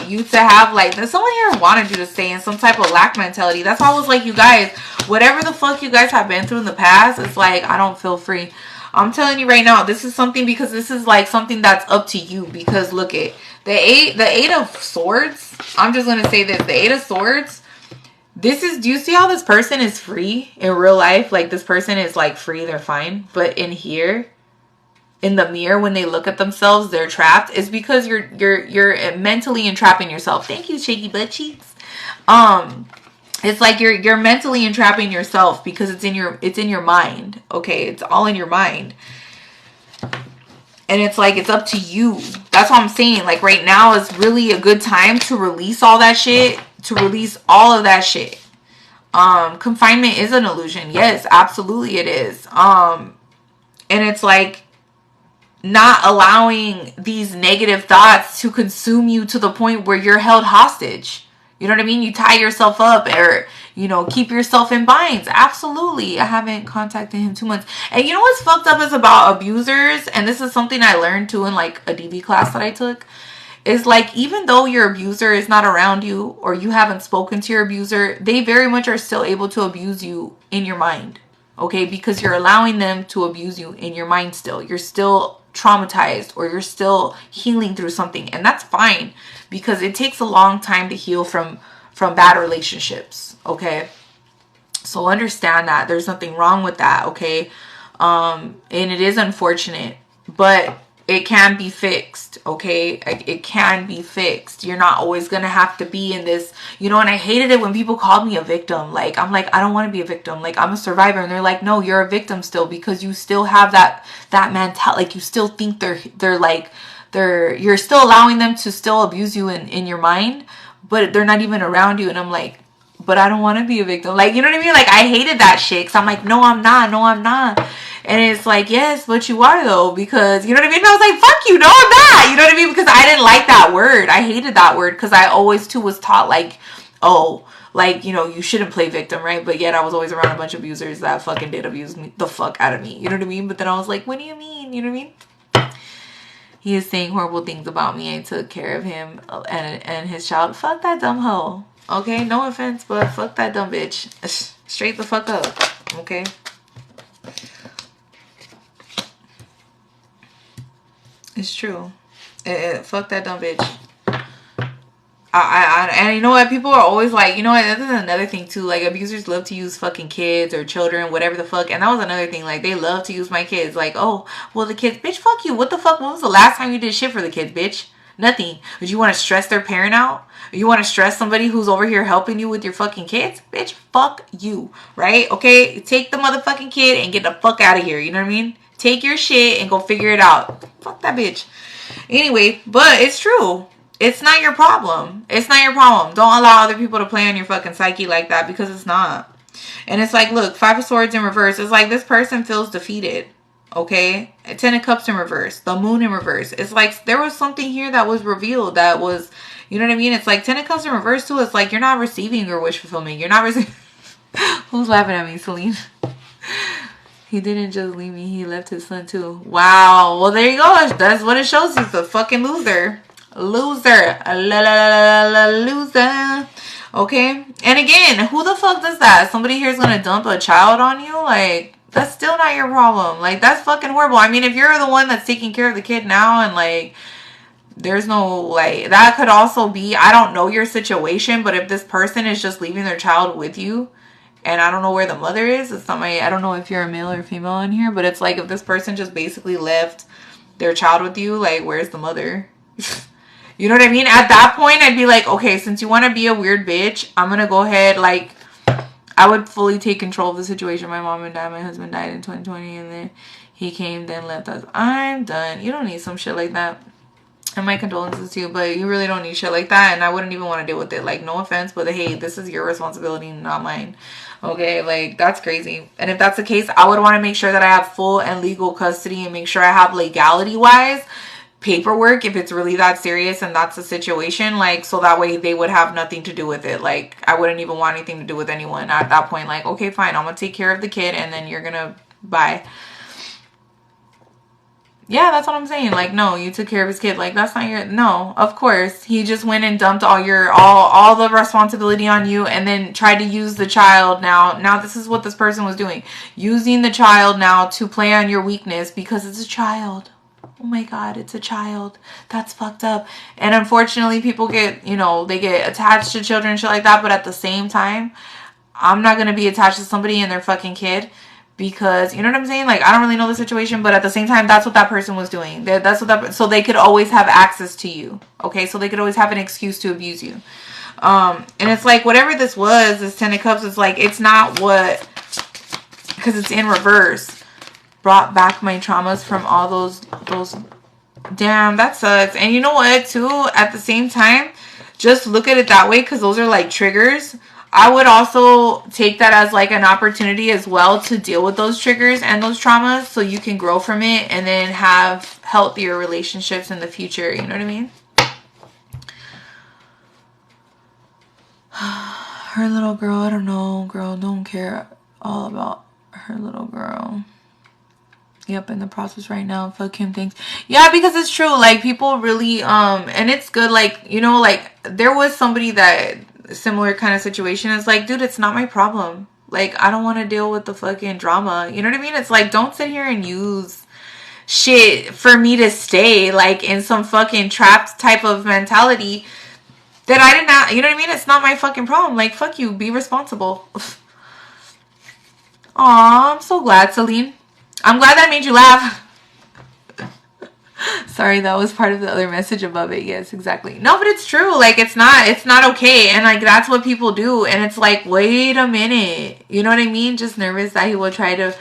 you to have, like, someone here wanted you to stay in some type of lack mentality. That's why I was like, you guys, whatever the fuck you guys have been through in the past, it's like, I don't feel free. I'm telling you right now, this is something, because this is like something that's up to you. Because look at the eight of Swords. I'm just going to say this. The 8 of Swords. This is, do you see how this person is free in real life? Like, this person is like free, they're fine. But in here, in the mirror, when they look at themselves, they're trapped. It's because you're mentally entrapping yourself. Thank you, shaky butt cheeks. It's like you're mentally entrapping yourself because it's in your mind. Okay, it's all in your mind. And it's like, it's up to you. That's what I'm saying. Like, right now is really a good time to release all that shit. To release all of that shit. Confinement is an illusion. Yes, absolutely it is. And it's like, not allowing these negative thoughts to consume you to the point where you're held hostage. You know what I mean? You tie yourself up or, you know, keep yourself in binds. Absolutely. I haven't contacted him 2 months. And you know what's fucked up is about abusers, and this is something I learned too in like a DV class that I took, is like, even though your abuser is not around you or you haven't spoken to your abuser, they very much are still able to abuse you in your mind. Okay? Because you're allowing them to abuse you in your mind still. You're still traumatized or you're still healing through something. And that's fine because it takes a long time to heal from bad relationships. Okay? So understand that. There's nothing wrong with that. Okay? And it is unfortunate. But it can be fixed, okay? It can be fixed. You're not always going to have to be in this, you know, and I hated it when people called me a victim. Like, I'm like, I don't want to be a victim. Like, I'm a survivor. And they're like, no, you're a victim still because you still have that mentality. Like, you still think you're still allowing them to still abuse you in your mind, but they're not even around you. And I'm like, but I don't want to be a victim. Like, you know what I mean? Like, I hated that shit because I'm like, no, I'm not. No, I'm not. And it's like, yes, but you are though, because, you know what I mean? And I was like, fuck you, no, I'm not. You know what I mean? Because I didn't like that word. I hated that word because I always too was taught like, oh, like, you know, you shouldn't play victim, right? But yet I was always around a bunch of abusers that fucking did abuse me, the fuck out of me. You know what I mean? But then I was like, what do you mean? You know what I mean? He is saying horrible things about me. I took care of him and his child. Fuck that dumb hoe. Okay? No offense, but fuck that dumb bitch. Straight the fuck up. Okay? It's true. Fuck that dumb bitch. And you know what? People are always like, you know what? This is another thing too. Like, abusers love to use fucking kids or children, whatever the fuck. And that was another thing. Like, they love to use my kids. Like, oh, well, the kids, bitch, fuck you. What the fuck? When was the last time you did shit for the kids, bitch? Nothing. But you want to stress their parent out? Or you want to stress somebody who's over here helping you with your fucking kids? Bitch, fuck you. Right? Okay? Take the motherfucking kid and get the fuck out of here. You know what I mean? Take your shit and go figure it out. Fuck that bitch. Anyway, but it's true. It's not your problem. It's not your problem. Don't allow other people to play on your fucking psyche like that because it's not. And it's like, look, 5 of Swords in reverse. It's like this person feels defeated. Okay, 10 of Cups in reverse, the Moon in reverse. It's like there was something here that was revealed that was, you know what I mean? It's like 10 of Cups in reverse too. It's like you're not receiving your wish fulfillment. You're not receiving. Who's laughing at me, Celine? He didn't just leave me. He left his son too. Wow. Well, there you go. That's what it shows. He's a fucking loser. Loser. Loser. Okay. And again, who the fuck does that? Somebody here is gonna dump a child on you? Like, that's still not your problem. Like, that's fucking horrible. I mean, if you're the one that's taking care of the kid now and like there's no, like, that could also be, I don't know your situation, but if this person is just leaving their child with you, and I don't know where the mother is, it's not my, I don't know if you're a male or female in here, but it's like if this person just basically left their child with you, like, where's the mother? You know what I mean? At that point, I'd be like, okay, since you want to be a weird bitch, I'm gonna go ahead, like, I would fully take control of the situation. My mom and dad, my husband died in 2020, and then he came, then left us. I'm done. You don't need some shit like that. And my condolences to you, but you really don't need shit like that, and I wouldn't even want to deal with it. Like, no offense, but hey, this is your responsibility, not mine. Okay, like, that's crazy. And if that's the case, I would want to make sure that I have full and legal custody and make sure I have legality-wise paperwork if it's really that serious and that's the situation, like, so that way they would have nothing to do with it. Like, I wouldn't even want anything to do with anyone at that point. Like, okay, fine, I'm gonna take care of the kid and then you're gonna bye. Yeah, that's what I'm saying. Like, no, you took care of his kid. Like, that's not your, no, of course. He just went and dumped all the responsibility on you and then tried to use the child now. Now, this is what this person was doing. Using the child now to play on your weakness because it's a child. Oh my God, it's a child. That's fucked up. And unfortunately, people get, you know, they get attached to children and shit like that. But at the same time, I'm not going to be attached to somebody and their fucking kid. Because, you know what I'm saying? Like, I don't really know the situation, but at the same time, that's what that person was doing. That's what that, so they could always have access to you. Okay, so they could always have an excuse to abuse you. And it's like, whatever this was, this 10 of Cups, it's like, it's not what, because it's in reverse. Brought back my traumas from all those, damn, that sucks. And you know what, too? At the same time, just look at it that way, because those are like triggers. I would also take that as like an opportunity as well to deal with those triggers and those traumas so you can grow from it and then have healthier relationships in the future. You know what I mean? Her little girl, I don't know, girl, don't care all about her little girl. Yep, in the process right now. Fuck him, thanks. Yeah, because it's true. Like, people really, and it's good. Like, you know, like, there was somebody that, similar kind of situation. It's like, dude, it's not my problem. Like, I don't want to deal with the fucking drama. You know what I mean? It's like, don't sit here and use shit for me to stay, like, in some fucking trapped type of mentality that I did not, you know what I mean? It's not my fucking problem. Like, fuck you. Be responsible. Aw, I'm so glad, Celine. I'm glad that made you laugh. Sorry, that was part of the other message above it. Yes, exactly. No, but it's true. Like, it's not okay. And like, that's what people do. And it's like, wait a minute. You know what I mean? Just nervous that he will try to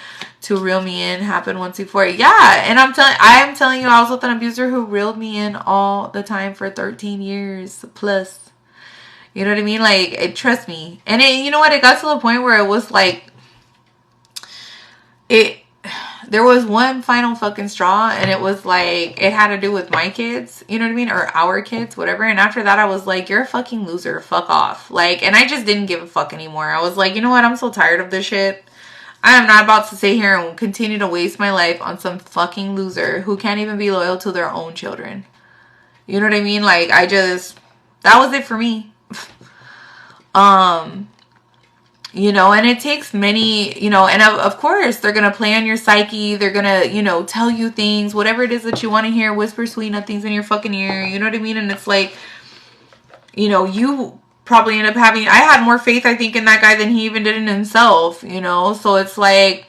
reel me in. Happened once before. Yeah. And I'm telling you, I was with an abuser who reeled me in all the time for 13 years plus. You know what I mean? Like, trust me. And you know what? It got to the point where it was like, there was one final fucking straw, and it was like, it had to do with my kids, you know what I mean? Or our kids, whatever. And after that, I was like, you're a fucking loser. Fuck off. Like, and I just didn't give a fuck anymore. I was like, you know what? I'm so tired of this shit. I am not about to sit here and continue to waste my life on some fucking loser who can't even be loyal to their own children. You know what I mean? Like, that was it for me. You know, and it takes many, you know, and of course, they're going to play on your psyche. They're going to, you know, tell you things, whatever it is that you want to hear, whisper sweet nothings in your fucking ear. You know what I mean? And it's like, you know, you probably end up having, I had more faith, I think, in that guy than he even did in himself, you know? So it's like,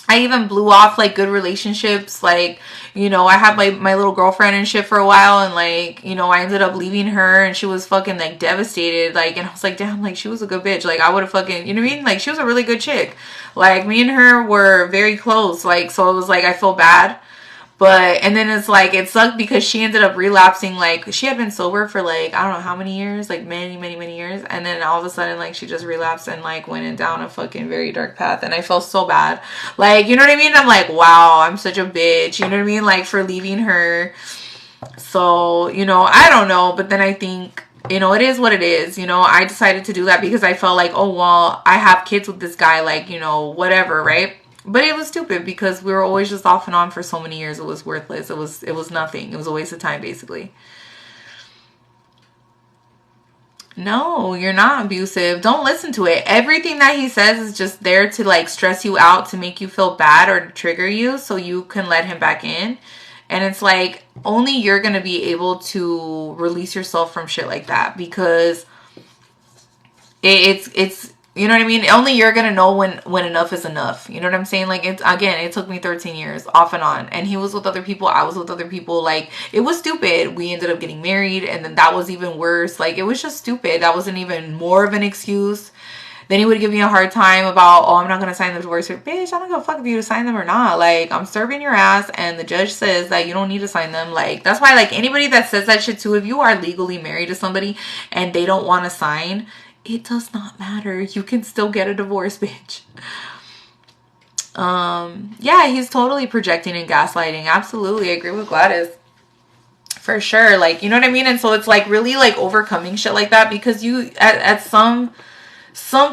I even blew off like good relationships. Like, you know, I had my little girlfriend and shit for a while, and like, you know, I ended up leaving her and she was fucking like devastated. Like, and I was like, damn, like, she was a good bitch. Like, I would have fucking, you know what I mean? Like, she was a really good chick. Like, me and her were very close. Like, so it was like, I feel bad. But, and then it's like, it sucked because she ended up relapsing. Like, she had been sober for like, I don't know how many years, like many years. And then all of a sudden, like, she just relapsed and like went down a fucking very dark path. And I felt so bad. Like, you know what I mean? I'm like, wow, I'm such a bitch. You know what I mean? Like, for leaving her. So, you know, I don't know. But then I think, you know, it is what it is. You know, I decided to do that because I felt like, oh, well, I have kids with this guy, like, you know, whatever, right? But it was stupid because we were always just off and on for so many years. It was worthless. It was nothing. It was a waste of time, basically. No, you're not abusive. Don't listen to it. Everything that he says is just there to like stress you out, to make you feel bad or to trigger you so you can let him back in. And it's like only you're going to be able to release yourself from shit like that because it's you know what I mean? Only you're going to know when enough is enough. You know what I'm saying? Like, it's, again, it took me 13 years off and on. And he was with other people. I was with other people. Like, it was stupid. We ended up getting married. And then that was even worse. Like, it was just stupid. That wasn't even more of an excuse. Then he would give me a hard time about, oh, I'm not going to sign the divorce. Bitch, I don't give a fuck if you sign them or not. Like, I'm serving your ass. And the judge says that you don't need to sign them. Like, that's why, like, anybody that says that shit too, if you are legally married to somebody and they don't want to sign, it does not matter. You can still get a divorce, bitch. Yeah, he's totally projecting and gaslighting. Absolutely. I agree with Gladys. For sure. Like, you know what I mean? And so it's like really like overcoming shit like that because you at some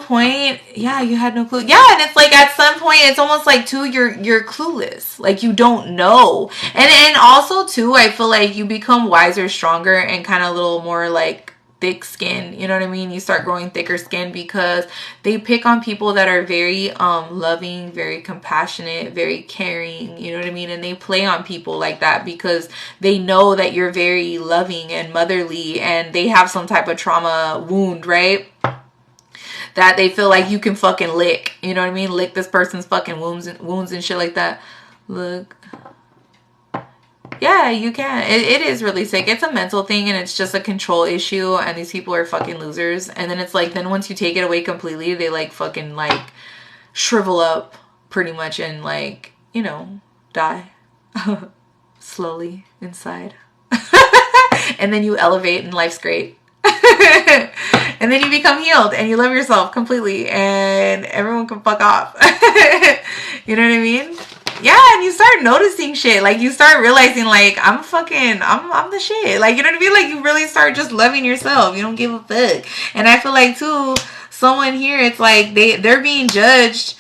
point, yeah, you had no clue. Yeah, and it's like at some point it's almost like too you're clueless. Like you don't know. And also too, I feel like you become wiser, stronger, and kind of a little more like thick skin, you know what I mean? You start growing thicker skin because they pick on people that are very loving, very compassionate, very caring, you know what I mean? And they play on people like that because they know that you're very loving and motherly and they have some type of trauma wound, right? That they feel like you can fucking lick, you know what I mean? Lick this person's fucking wounds and shit like that. Look. Yeah, you can. It is really sick. It's a mental thing and it's just a control issue and these people are fucking losers. And then it's like, then once you take it away completely, they like fucking like shrivel up pretty much and like, you know, die slowly inside. And then you elevate and life's great. And then you become healed and you love yourself completely and everyone can fuck off. You know what I mean? Yeah, and you start noticing shit. Like, you start realizing, like, I'm the shit. Like, you know what I mean? Like, you really start just loving yourself. You don't give a fuck. And I feel like, too, someone here, it's like they're being judged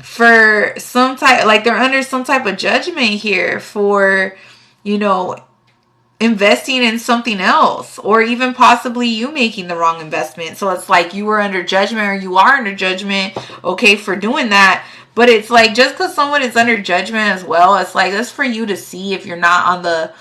for some type, like, they're under some type of judgment here for, you know, investing in something else or even possibly you making the wrong investment. So it's like you were under judgment or you are under judgment, okay, for doing that. But it's like just because someone is under judgment as well, it's like that's for you to see if you're not on the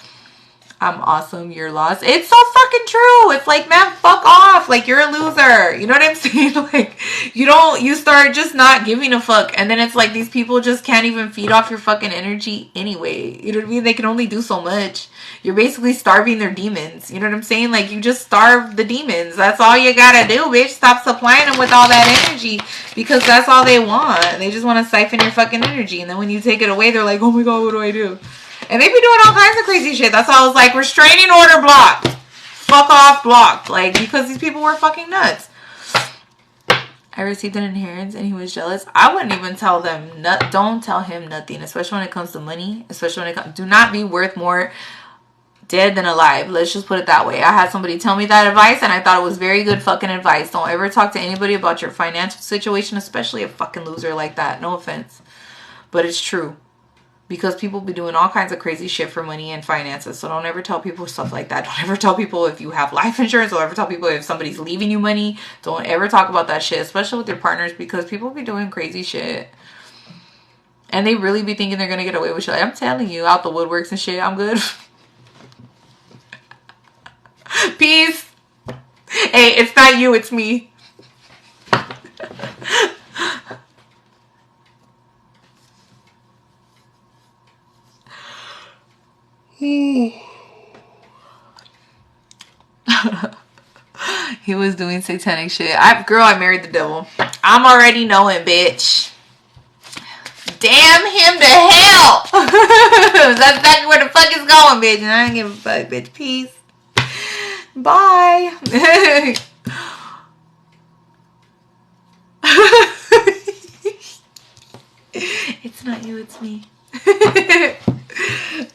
I'm awesome, you're lost. It's so fucking true. It's like, man, fuck off. Like, you're a loser. You know what I'm saying? Like, you start just not giving a fuck. And then it's like these people just can't even feed off your fucking energy anyway. You know what I mean? They can only do so much. You're basically starving their demons. You know what I'm saying? Like, you just starve the demons. That's all you gotta do, bitch. Stop supplying them with all that energy because that's all they want. They just want to siphon your fucking energy. And then when you take it away, they're like, oh my God, what do I do? And they be doing all kinds of crazy shit. That's why I was like, restraining order blocked. Fuck off blocked. Like, because these people were fucking nuts. I received an inheritance and he was jealous. I wouldn't even tell them, don't tell him nothing. Especially when it comes to money. Especially when it comes, do not be worth more dead than alive. Let's just put it that way. I had somebody tell me that advice and I thought it was very good fucking advice. Don't ever talk to anybody about your financial situation. Especially a fucking loser like that. No offense. But it's true. Because people be doing all kinds of crazy shit for money and finances. So don't ever tell people stuff like that. Don't ever tell people if you have life insurance. Don't ever tell people if somebody's leaving you money. Don't ever talk about that shit. Especially with your partners. Because people be doing crazy shit. And they really be thinking they're going to get away with shit. Like, I'm telling you, out the woodworks and shit. I'm good. Peace. Hey, it's not you. It's me. He was doing satanic shit. I married the devil. I'm already knowing, bitch. damn him to hell. That's exactly where the fuck is going, bitch. And I don't give a fuck, bitch. Peace. Bye. It's not you, it's me.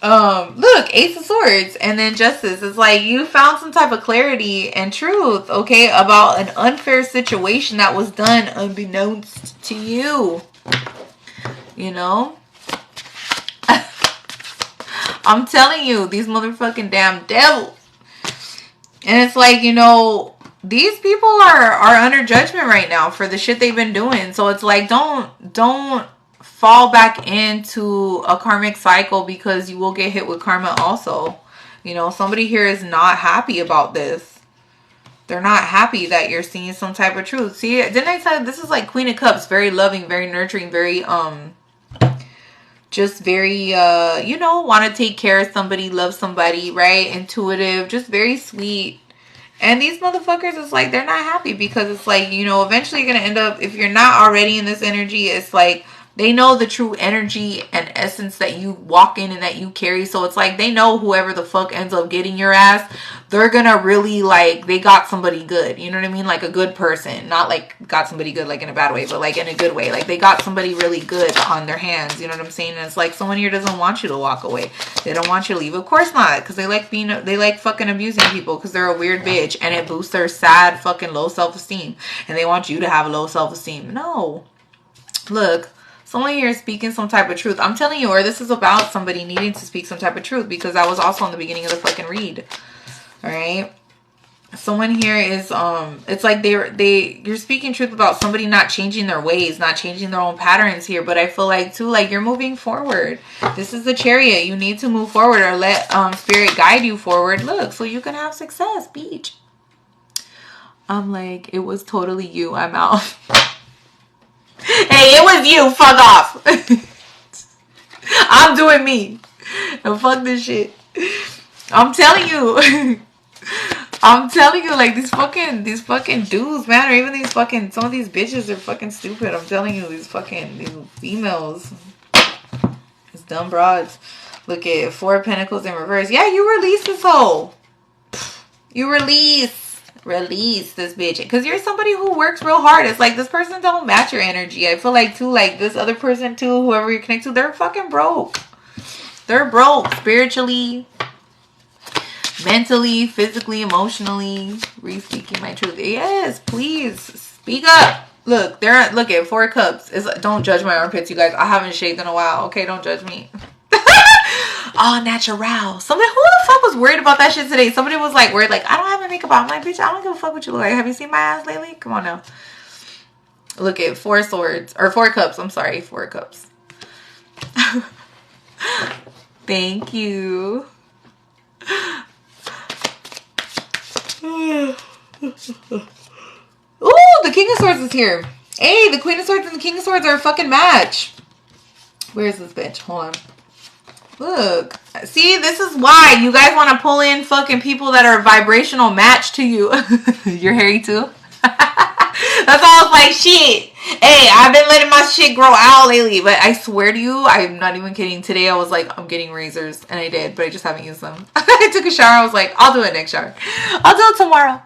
Look, Ace of Swords and then Justice. It's like you found some type of clarity and truth, okay, about an unfair situation that was done unbeknownst to you. You know? I'm telling you, these motherfucking damn devils. And it's like, you know, these people are under judgment right now for the shit they've been doing. So it's like, don't fall back into a karmic cycle, because you will get hit with karma also. You know, somebody here is not happy about this. They're not happy that you're seeing some type of truth. See, didn't I tell you, this is like Queen of Cups, very loving, very nurturing, very just very you know, want to take care of somebody, love somebody, right? Intuitive, just very sweet. And these motherfuckers, it's like they're not happy, because it's like, you know, eventually you're gonna end up, if you're not already in this energy, it's like they know the true energy and essence that you walk in and that you carry. So it's like they know whoever the fuck ends up getting your ass, they're gonna really, like, they got somebody good. You know what I mean? Like a good person. Not like got somebody good like in a bad way, but like in a good way. Like they got somebody really good on their hands. You know what I'm saying? And it's like someone here doesn't want you to walk away. They don't want you to leave. Of course not. Because they like fucking abusing people, because they're a weird bitch. And it boosts their sad fucking low self-esteem. And they want you to have low self-esteem. No. Look. Someone here is speaking some type of truth. I'm telling you, or this is about somebody needing to speak some type of truth, because that was also in the beginning of the fucking read. All right. Someone here is, it's like you're speaking truth about somebody not changing their ways, not changing their own patterns here. But I feel like too, like you're moving forward. This is the Chariot. You need to move forward, or let spirit guide you forward. Look, so you can have success, beach. I'm like, it was totally you. I'm out. Hey, it was you. Fuck off. I'm doing me. And fuck this shit. I'm telling you. I'm telling you, like, these fucking dudes, man, or even these fucking, some of these bitches are fucking stupid. I'm telling you, these females. These dumb broads. Look at 4 of Pentacles in reverse. Yeah, you release this hoe. You release this bitch, because you're somebody who works real hard. It's like this person don't match your energy. I feel like too, like this other person too, whoever you're connected to, they're fucking broke. They're broke spiritually, mentally, physically, emotionally. Re-speaking my truth. Yes, please speak up. Look, look at 4 cups. Don't judge my armpits, you guys. I haven't shaved in a while. Okay, don't judge me. All natural. Somebody, who the fuck was worried about that shit today? Somebody was like worried, like, I don't have my makeup on. I'm like, bitch, I don't give a fuck what you look like. Have you seen my ass lately? Come on now. Look at 4 swords, or 4 cups. I'm sorry, 4 cups. Thank you. Ooh, the King of Swords is here. Hey, the Queen of Swords and the King of Swords are a fucking match. Where's this bitch? Hold on. Look, see, this is why you guys want to pull in fucking people that are a vibrational match to you. You're hairy too? That's all. I was like, shit. Hey, I've been letting my shit grow out lately, but I swear to you, I'm not even kidding. Today I was like, I'm getting razors, and I did, but I just haven't used them. I took a shower. I was like, I'll do it next shower. I'll do it tomorrow.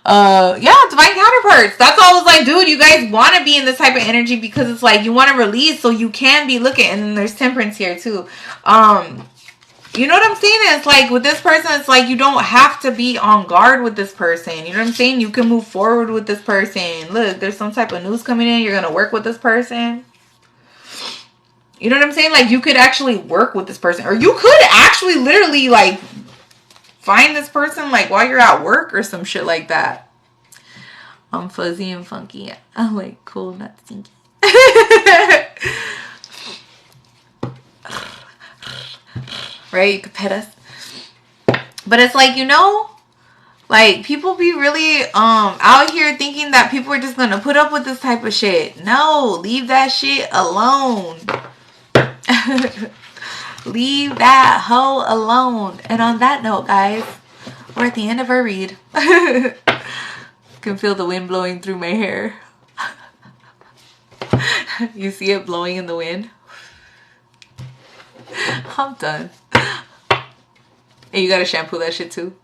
Yeah, divine counterparts. That's all. I was like, dude, you guys want to be in this type of energy, because it's like you want to release so you can be looking. And then there's temperance here too. You know what I'm saying? It's like with this person, it's like you don't have to be on guard with this person. You know what I'm saying? You can move forward with this person. Look, there's some type of news coming in. You're going to work with this person. You know what I'm saying? Like you could actually work with this person. Or you could actually literally like find this person like while you're at work or some shit like that. I'm fuzzy and funky. I'm like, cool, not stinky. Right? You could pet us. But it's like, you know, like people be really out here thinking that people are just gonna put up with this type of shit. No, leave that shit alone. Leave that hoe alone. And on that note, guys, we're at the end of our read. Can feel the wind blowing through my hair. You see it blowing in the wind? I'm done. And you gotta shampoo that shit too.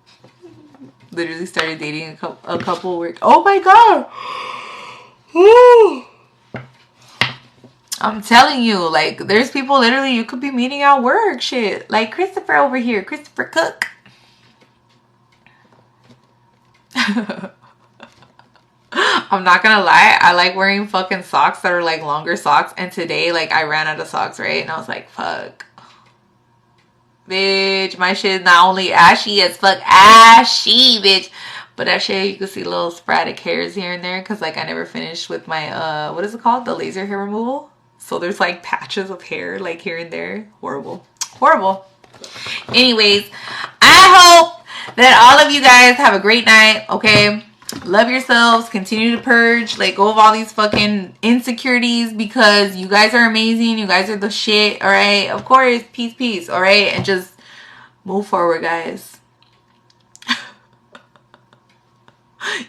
Literally started dating a couple work. Oh my god. Woo. I'm telling you, like, there's people literally you could be meeting at work. Shit. Like Christopher over here. Christopher Cook. I'm not gonna lie, I like wearing fucking socks that are like longer socks, and today like I ran out of socks, right? And I was like, fuck, bitch, my shit is not only ashy as fuck, ashy, bitch, but that shit you can see little sporadic hairs here and there because like I never finished with my what is it called, the laser hair removal. So there's like patches of hair like here and there. Horrible. Anyways, I hope that all of you guys have a great night. Okay, love yourselves, continue to purge, let go of all these fucking insecurities, because you guys are amazing, you guys are the shit. All right, of course, peace, all right, and just move forward, guys.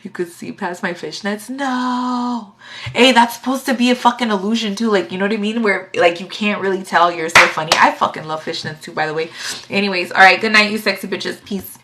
You could see past my fishnets. No. Hey, that's supposed to be a fucking illusion too. Like, you know what I mean? Where like you can't really tell. You're so funny. I fucking love fishnets too, by the way. Anyways, all right. Good night, you sexy bitches. Peace.